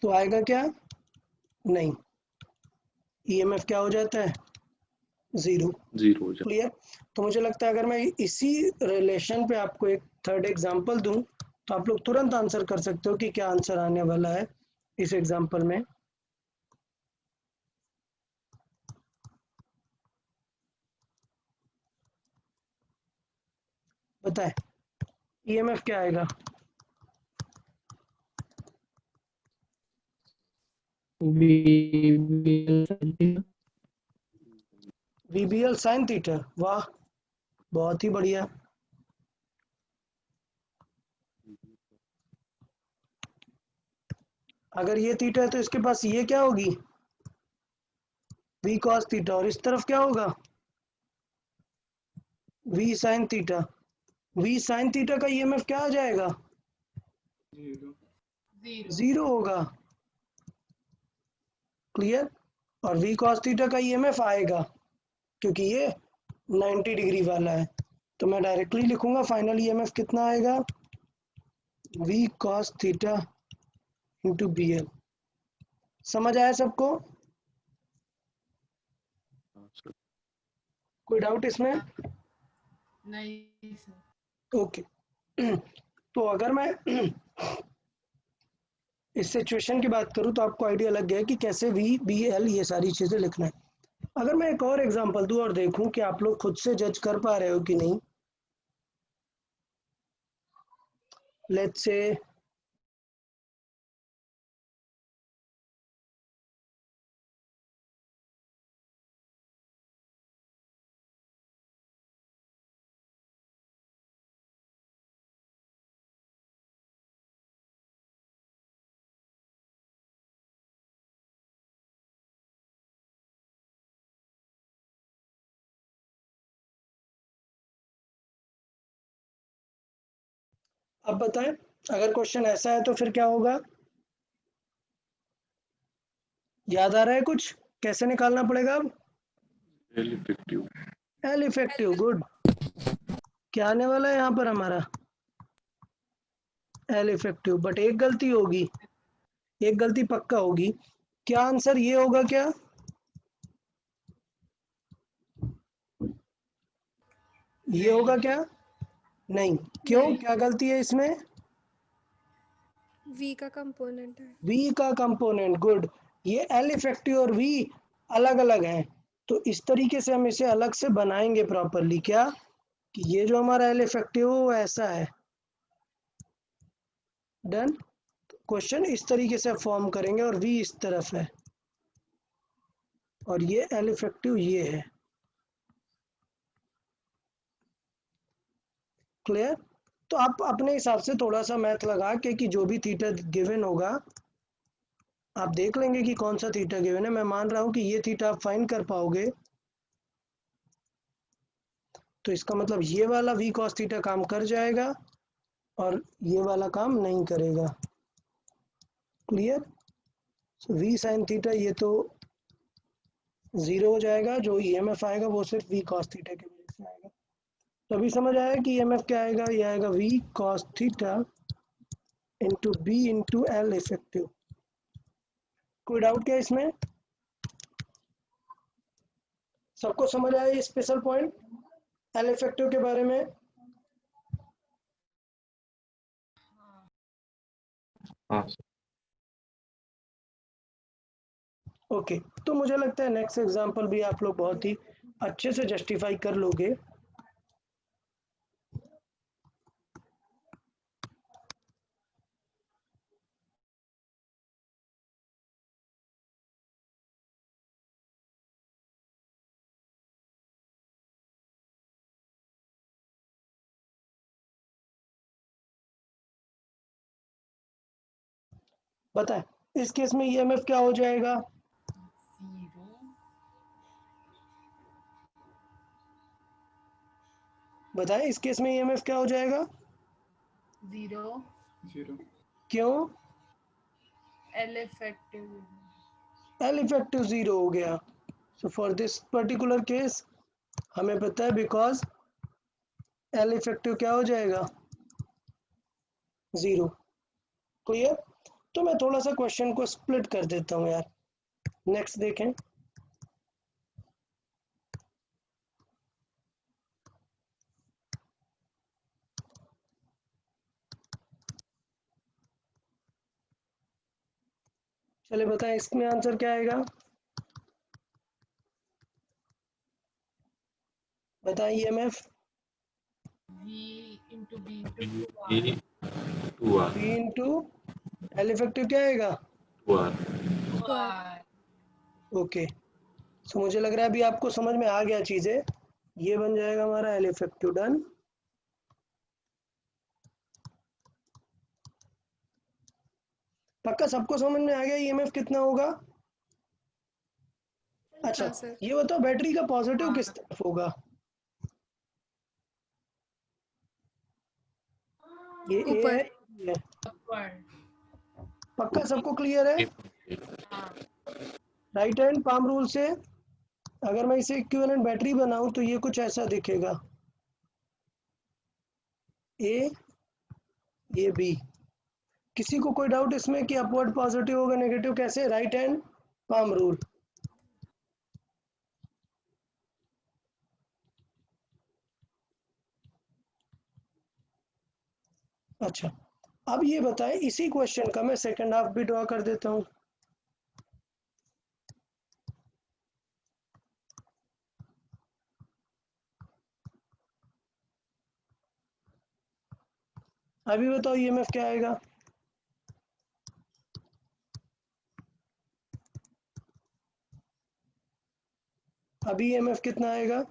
तो आएगा क्या, नहीं, ईएमएफ क्या हो जाता है 0, 0 हो जाए। क्लियर। तो मुझे लगता है अगर मैं इसी रिलेशन पे आपको एक थर्ड एग्जांपल दूं तो आप लोग तुरंत आंसर कर सकते हो कि क्या आंसर आने वाला है। इस एग्जांपल में बताए ईएमएफ क्या आएगा? VBL sine theta. वाह, बहुत ही बढ़िया। अगर ये थीटा है तो इसके पास ये क्या होगी? V cos theta. और इस तरफ क्या होगा? V sine theta. V sine theta का ईएमएफ क्या आ जाएगा? जीरो होगा। क्लियर? और वी कॉस थीटा का ईएमएफ आएगा क्योंकि ये 90 डिग्री वाला है, तो मैं डायरेक्टली लिखूंगा फाइनल ईएमएफ कितना आएगा? V cos theta into B L. समझ आया सबको? हाँ सर। कोई डाउट इसमें? नहीं सर। ओके। तो अगर मैं इस सिचुएशन की बात करूं तो आपको आइडिया लग गया कि कैसे वी बी एल ये सारी चीजें लिखना है। अगर मैं एक और एग्जांपल दूं और देखूं कि आप लोग खुद से जज कर पा रहे हो कि नहीं। लेट्स से अब बताएं, अगर क्वेश्चन ऐसा है तो फिर क्या होगा? याद आ रहा है कुछ? कैसे निकालना पड़ेगा अब? L effective. L effective. Good. क्या आने वाला है यहाँ पर हमारा? L effective. बट एक गलती होगी, एक गलती पक्का होगी। क्या आंसर ये होगा क्या? ये होगा क्या? नहीं। क्यों? नहीं। क्या गलती है इसमें? वी का कंपोनेंट है। वी का कंपोनेंट। गुड। ये एल इफेक्टिव और वी अलग अलग हैं, तो इस तरीके से हम इसे अलग से बनाएंगे प्रॉपरली। क्या कि ये जो हमारा एल इफेक्टिव है वो ऐसा है। डन। क्वेश्चन इस तरीके से फॉर्म करेंगे और वी इस तरफ है और ये एल इफेक्टिव ये है। क्लियर? तो आप अपने हिसाब से थोड़ा सा मैथ लगा के कि जो भी थीटा गिवन होगा आप देख लेंगे कि कौन सा थीटा गिवन है। मैं मान रहा हूं कि ये थीटा आप फाइंड कर पाओगे, तो इसका मतलब ये वाला वी कॉस थीटा काम कर जाएगा और ये वाला काम नहीं करेगा। क्लियर? वी साइन थीटा ये तो जीरो हो जाएगा, जो ईएमएफ आएगा वो सिर्फ वी कॉस थीटा की वजह से आएगा। तो अभी समझ आया कि ईएमएफ क्या आएगा? ये आएगा V cos theta into B into L effective. कोई डाउट क्या इसमें? सबको समझ आया ये स्पेशल पॉइंट एल इफेक्टिव के बारे में? हाँ सर। ओके। तो मुझे लगता है नेक्स्ट एग्जांपल भी आप लोग बहुत ही अच्छे से जस्टिफाई कर लोगे। बताएं इस केस में ईएमएफ क्या हो जाएगा? जीरो। बताएं इस केस में ईएमएफ क्या हो जाएगा? जीरो। क्यों? L effective. L effective zero हो गया। So for this particular case हमें पता है बिकॉज एल इफेक्टिव क्या हो जाएगा? जीरो। क्लियर? तो मैं थोड़ा सा क्वेश्चन को स्प्लिट कर देता हूं यार। नेक्स्ट देखें। चले बताएं इसमें आंसर क्या आएगा, बताएं ईएमएफ। V into B ये 2R V into L effective क्या आएगा, 2R to R. ओके। सो मुझे लग रहा है अभी आपको समझ में आ गया चीजें। ये बन जाएगा हमारा एल इफेक्टिव डन। पक्का सबको समझ में आ गया ईएमएफ कितना होगा। अच्छा हाँ सर। ये बताओ बैटरी का पॉजिटिव किस तरफ होगा, ये ए ऊपर। है ये है। Upward. पक्का सबको क्लियर है। हाँ. राइट हैंड पाम रूल से अगर मैं इसे इक्विवेलेंट बैटरी बनाऊं तो ये कुछ ऐसा दिखेगा, ए ये बी। किसी को कोई डाउट इसमें कि अपवर्ड पॉजिटिव होगा नेगेटिव कैसे, राइट हैंड पाम रूल। अच्छा अब ये बताएं इसी क्वेश्चन का मैं सेकंड हाफ भी ड्रॉ कर देता हूं। अभी बताओ ईएमएफ क्या आएगा, अभी ईएमएफ कितना आएगा,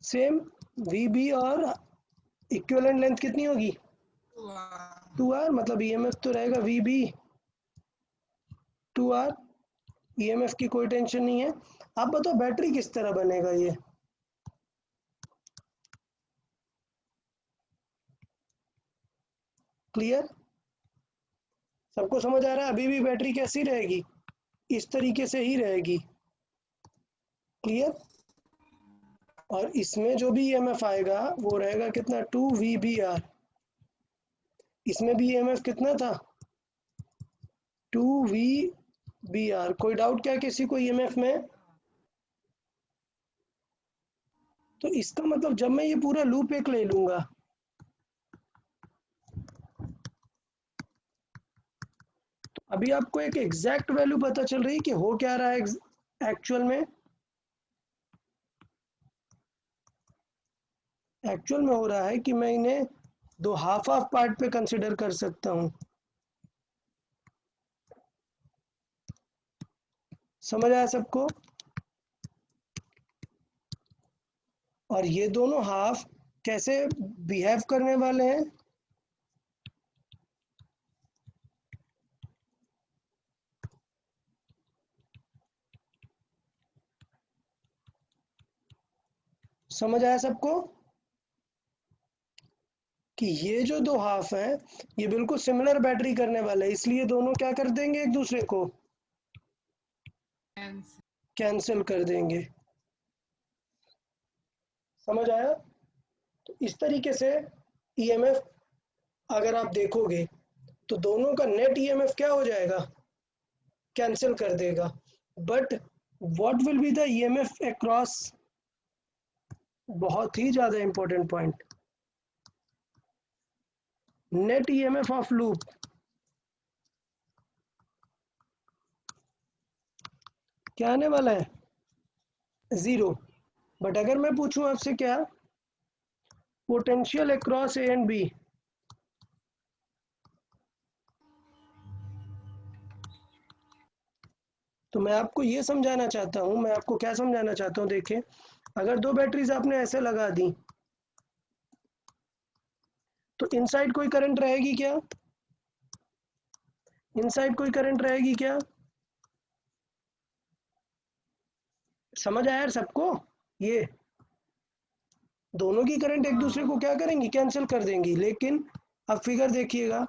सेम वीबी और इक्विवेलेंट लेंथ कितनी होगी 2R, मतलब ईएमएफ तो रहेगा वीबी 2R। ईएमएफ की कोई टेंशन नहीं है। आप बताओ बैटरी किस तरह बनेगा, ये क्लियर, सबको समझ आ रहा है। अभी भी बैटरी कैसी रहेगी, इस तरीके से ही रहेगी, क्लियर। और इसमें जो भी ईएमएफ आएगा वो रहेगा कितना 2VBR। इसमें भी ईएमएफ कितना था 2VBR। कोई डाउट क्या किसी को ईएमएफ में, तो इसका मतलब जब मैं ये पूरा लूप एक ले लूंगा तो अभी आपको एक एग्जैक्ट वैल्यू पता चल रही है कि हो क्या रहा है एक्चुअल में। एक्चुअल में हो रहा है कि मैं इन्हें दो हाफ हाफ पार्ट पे कंसिडर कर सकता हूं। समझ आया सबको। और ये दोनों हाफ कैसे बिहेव करने वाले हैं, समझ आया सबको कि ये जो दो हाफ हैं ये बिल्कुल सिमिलर बैटरी करने वाले हैं, इसलिए दोनों क्या कर देंगे एक दूसरे को Cancel. कैंसिल कर देंगे। समझ आया। तो इस तरीके से ईएमएफ अगर आप देखोगे तो दोनों का नेट ईएमएफ क्या हो जाएगा, कैंसिल कर देगा। But what will be the EMF across, बहुत ही ज्यादा important point, net EMF of loop क्या आने वाला है 0। बट अगर मैं पूछूं आपसे क्या potential across A and B, तो मैं आपको ये समझाना चाहता हूं, मैं आपको क्या समझाना चाहता हूं, देखिए अगर दो बैटरीज आपने ऐसे लगा दी तो इनसाइड कोई करंट रहेगी क्या, इनसाइड कोई करंट रहेगी क्या, समझ आया यार सबको। ये दोनों की करंट एक दूसरे को क्या करेंगी, कैंसिल कर देंगी। लेकिन अब फिगर देखिएगा,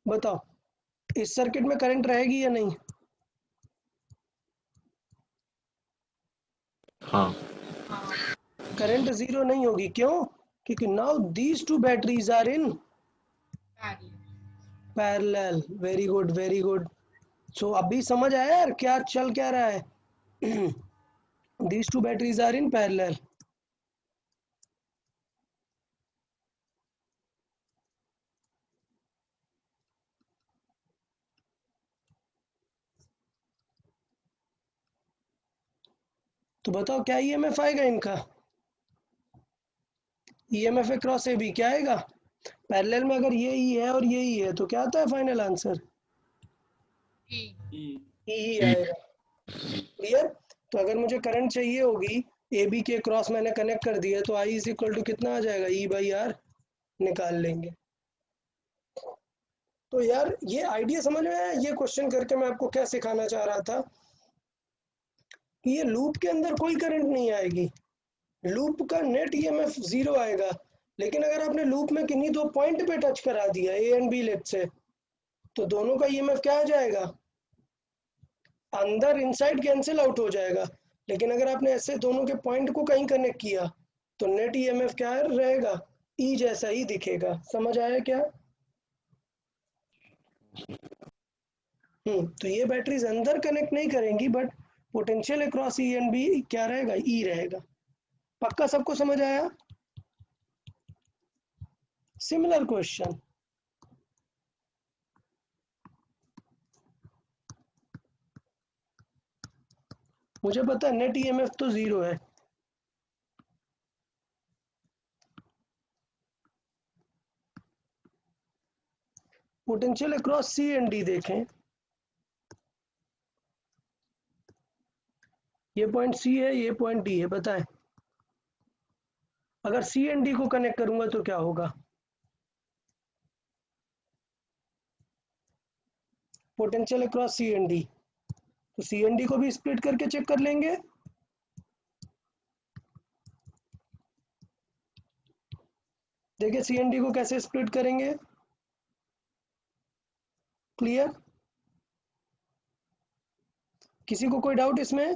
बताओ इस सर्किट में करंट रहेगी या नहीं, हाँ करंट 0 नहीं होगी, क्यों, क्योंकि now these two batteries are in Parallel. Parallel. Very good very good. So अभी समझ आया यार क्या चल क्या रहा है। These two batteries are in parallel. तो बताओ क्या ईएमएफ आएगा इनका? ईएमएफ अक्रॉस ए बी क्या आएगा? पैरेलल में अगर ये ई है और ये ई है तो क्या आता है फाइनल आंसर? E. ई ही आएगा। क्लियर? तो अगर मुझे करंट चाहिए होगी ए बी के क्रॉस मैंने कनेक्ट कर दिया तो आई इज इक्वल टू कितना आ जाएगा? ई बाई आर निकाल लेंगे। तो यार ये आइडिया समझ में आया? ये क्वेश्चन करके मैं आपको क्या सिखाना चाह रहा था कि ये लूप के अंदर कोई करंट नहीं आएगी, लूप का नेट ईएमएफ 0 आएगा। लेकिन अगर आपने लूप में किन्हीं दो पॉइंट पे टच करा दिया ए एंड बी लेट से, तो दोनों का ईएमएफ क्या आ जाएगा? अंदर इनसाइड कैंसिल आउट हो जाएगा। लेकिन अगर आपने ऐसे दोनों के पॉइंट को कहीं कनेक्ट किया तो नेट ईएमएफ क्या रहेगा? ई जैसा ही दिखेगा। समझ आया क्या? तो ये बैटरीज अंदर कनेक्ट नहीं करेंगी but potential across E and B क्या रहेगा? ई रहेगा। पक्का सबको समझ आया? Similar question. मुझे पता है नेट ईएमएफ तो 0 है, potential across C and D देखें, ये पॉइंट सी है, ये पॉइंट डी है। बताएं अगर सी एंड डी को कनेक्ट करूंगा तो क्या होगा? Potential across C and D, तो सी एंड डी को भी स्प्लिट करके चेक कर लेंगे। देखिए सी एंड डी को कैसे स्प्लिट करेंगे। क्लियर? किसी को कोई डाउट इसमें?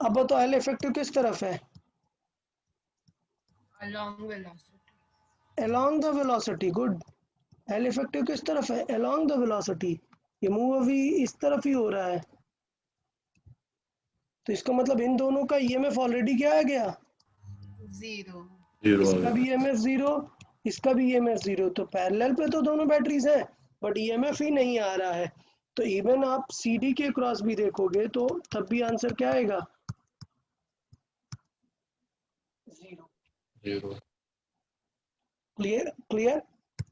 अब बताओ एल इफेक्टिव किस तरफ है? Along velocity. along the velocity। Good. L effective किस तरफ है? along the velocity। ये मूव अभी इस तरफ ही हो रहा है, तो इसका मतलब इन दोनों का ईएमएफ ऑलरेडी क्या आ गया? 0. इसका भी ईएमएफ 0, इसका भी ईएमएफ 0। तो पैरेलल पे तो दोनों बैटरीज हैं बट ईएमएफ ही नहीं आ रहा है। तो इवन आप सीडी के क्रॉस भी देखोगे तो तब भी आंसर क्या आएगा? 0। क्लियर? क्लियर?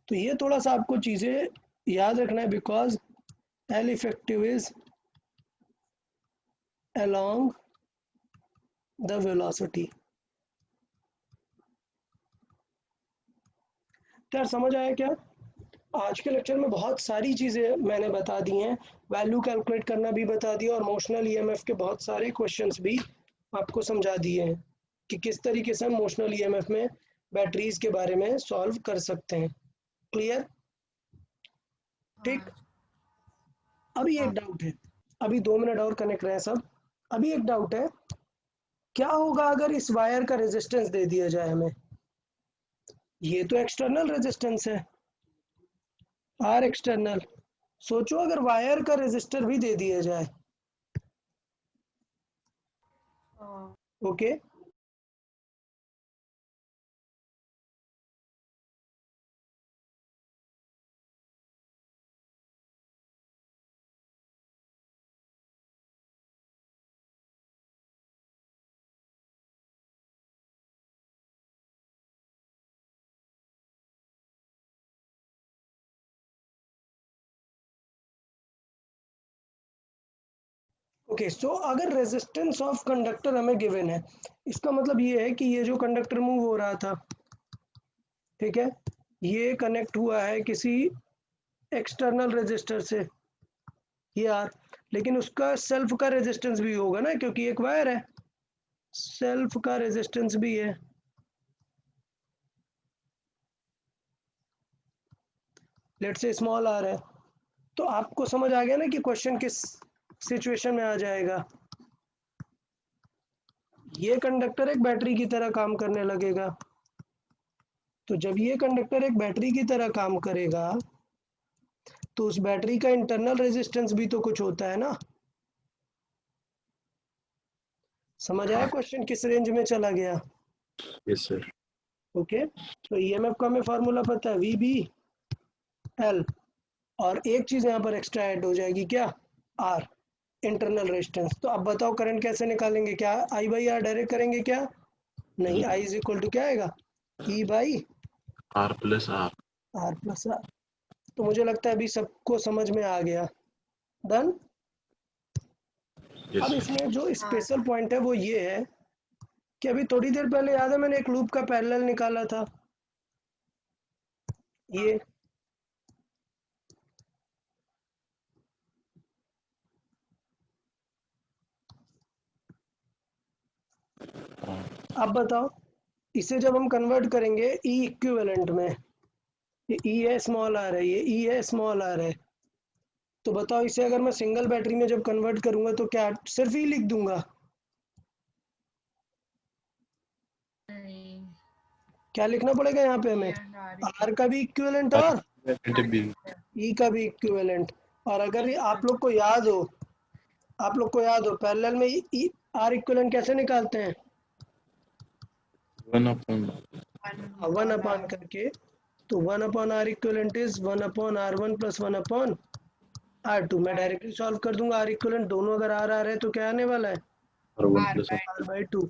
तो ये थोड़ा सा आपको चीजें याद रखना है, because L effective is along the velocity। यार समझ आया क्या? आज के लेक्चर में बहुत सारी चीज़ें मैंने बता दी हैं, वैल्यू कैलकुलेट करना भी बता दिया और मोशनल ईएमएफ के बहुत सारे क्वेश्चंस भी आपको समझा दिए हैं कि किस तरीके से हम मोशनल ईएमएफ में बैटरीज के बारे में सॉल्व कर सकते हैं। क्लियर? ठीक। अभी एक डाउट है, अभी 2 मिनट और कनेक्ट रहे सब। अभी एक डाउट है, क्या होगा अगर इस वायर का रेजिस्टेंस दे दिया जाए हमें? ये तो एक्सटर्नल रेजिस्टेंस है, आर एक्सटर्नल। सोचो अगर वायर का रेजिस्टर भी दे दिया जाए। Okay okay. सो अगर रेजिस्टेंस ऑफ कंडक्टर हमें गिवन है, इसका मतलब ये है कि ये जो कंडक्टर मूव हो रहा था, ठीक है, ये कनेक्ट हुआ है किसी एक्सटर्नल रेजिस्टर से, ये आर, लेकिन उसका सेल्फ का रेजिस्टेंस भी होगा ना, क्योंकि एक वायर है, सेल्फ का रेजिस्टेंस भी है। लेट्स से स्मॉल आर है। तो आपको समझ आ गया ना कि क्वेश्चन किस सिचुएशन में आ जाएगा। ये कंडक्टर एक बैटरी की तरह काम करने लगेगा, तो जब ये कंडक्टर एक बैटरी की तरह काम करेगा तो उस बैटरी का इंटरनल रेजिस्टेंस भी तो कुछ होता है ना। समझ आया क्वेश्चन किस रेंज में चला गया? Yes sir. ओके। तो ईएमएफ का हमें फार्मूला पता है, वी बी एल, और एक चीज यहाँ पर एक्स्ट्रा ऐड हो जाएगी, क्या? आर। Internal resistance. तो अब बताओ करंट कैसे निकालेंगे? क्या आई बाई आर डायरेक्ट करेंगे क्या? नहीं, आई इज इक्वल टू क्या आएगा? E by R plus R. R plus R. तो मुझे लगता है अभी सबको समझ में आ गया। डन। अब यस इसमें जो स्पेशल पॉइंट है वो ये है कि अभी थोड़ी देर पहले याद है मैंने एक लूप का पैरेलल निकाला था, ये अब बताओ इसे जब हम कन्वर्ट करेंगे ई इक्विवेलेंट में, ये ई है स्मॉल आर है, ये ई है स्मॉल आर है, तो बताओ इसे अगर मैं सिंगल बैटरी में जब कन्वर्ट करूंगा तो क्या सिर्फ ई लिख दूंगा? नहीं, क्या लिखना पड़ेगा यहाँ पे हमें? and R आर का भी इक्विवेलेंट और बी। ई का भी इक्विवेलेंट। और अगर ये आप लोग को याद हो पैरेलल में ई आर इक्विवेलेंट कैसे निकालते हैं? 1 अपान करके। तो 1 upon R equivalent is 1 upon R one plus 1 upon R two. मैं डायरेक्टली सॉल्व कर दूंगा। आर इक्विवेलेंट दोनों अगर आर आर है तो क्या आने वाला है? और 1 प्लस आर बाई टू।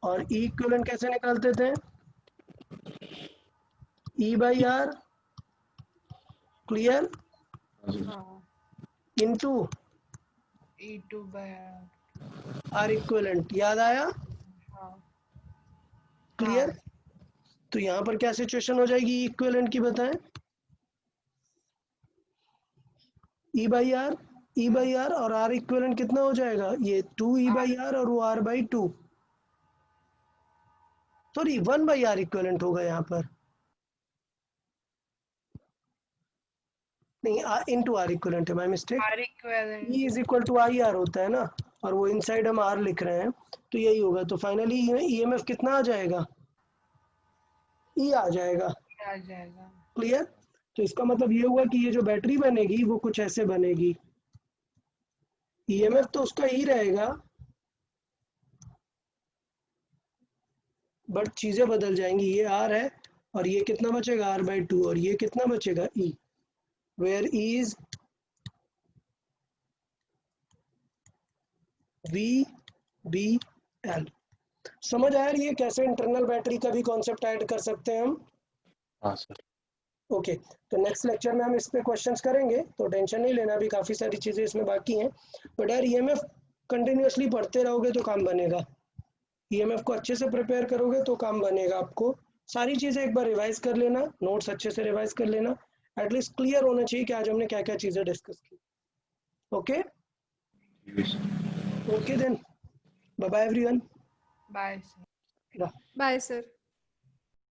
और ई इक्विवेलेंट कैसे निकालते थे? E by R clear into E2 by R। R equivalent. याद आया? हाँ, क्लियर। तो यहाँ पर क्या सिचुएशन हो जाएगी इक्विवेलेंट की बताएं? ई बाई आर और आर इक्विवेलेंट कितना हो जाएगा? ये 2 ई बाई आर और वो R by two. Sorry 1 by R equivalent होगा यहाँ पर, नहीं इनटू आर इक्विवेलेंट है, my mistake. R equivalent। E is equal to I R होता है ना, और वो इनसाइड हम आर लिख रहे हैं, तो यही होगा। तो फाइनली ईएमएफ कितना आ जाएगा? ई आ जाएगा। आ जाएगा। क्लियर। तो इसका मतलब ये हुआ कि ये जो बैटरी बनेगी वो कुछ ऐसे बनेगी। ईएमएफ तो उसका ही रहेगा, बट चीजें बदल जाएंगी। ये आर है और ये कितना बचेगा? R by two. और ये कितना बचेगा? E, where E is V B L. समझ आया ये कैसे इंटरनल बैटरी का भी कॉन्सेप्ट ऐड कर सकते हैं हम? हाँ सर। ओके। तो नेक्स्ट लेक्चर में हम इस पे क्वेश्चंस करेंगे, तो टेंशन नहीं लेना, अभी काफ़ी सारी चीज़ें इसमें बाकी हैं। बट यार ईएमएफ कंटिन्यूअसली पढ़ते रहोगे तो काम बनेगा। ईएमएफ को अच्छे से प्रिपेयर करोगे तो काम बनेगा। आपको सारी चीज़ें एक बार रिवाइज कर लेना, नोट्स अच्छे से रिवाइज कर लेना, एटलीस्ट क्लियर होना चाहिए कि आज हमने क्या क्या चीज़ें डिस्कस की। Okay okay then, bye bye everyone. Bye sir. Bye sir.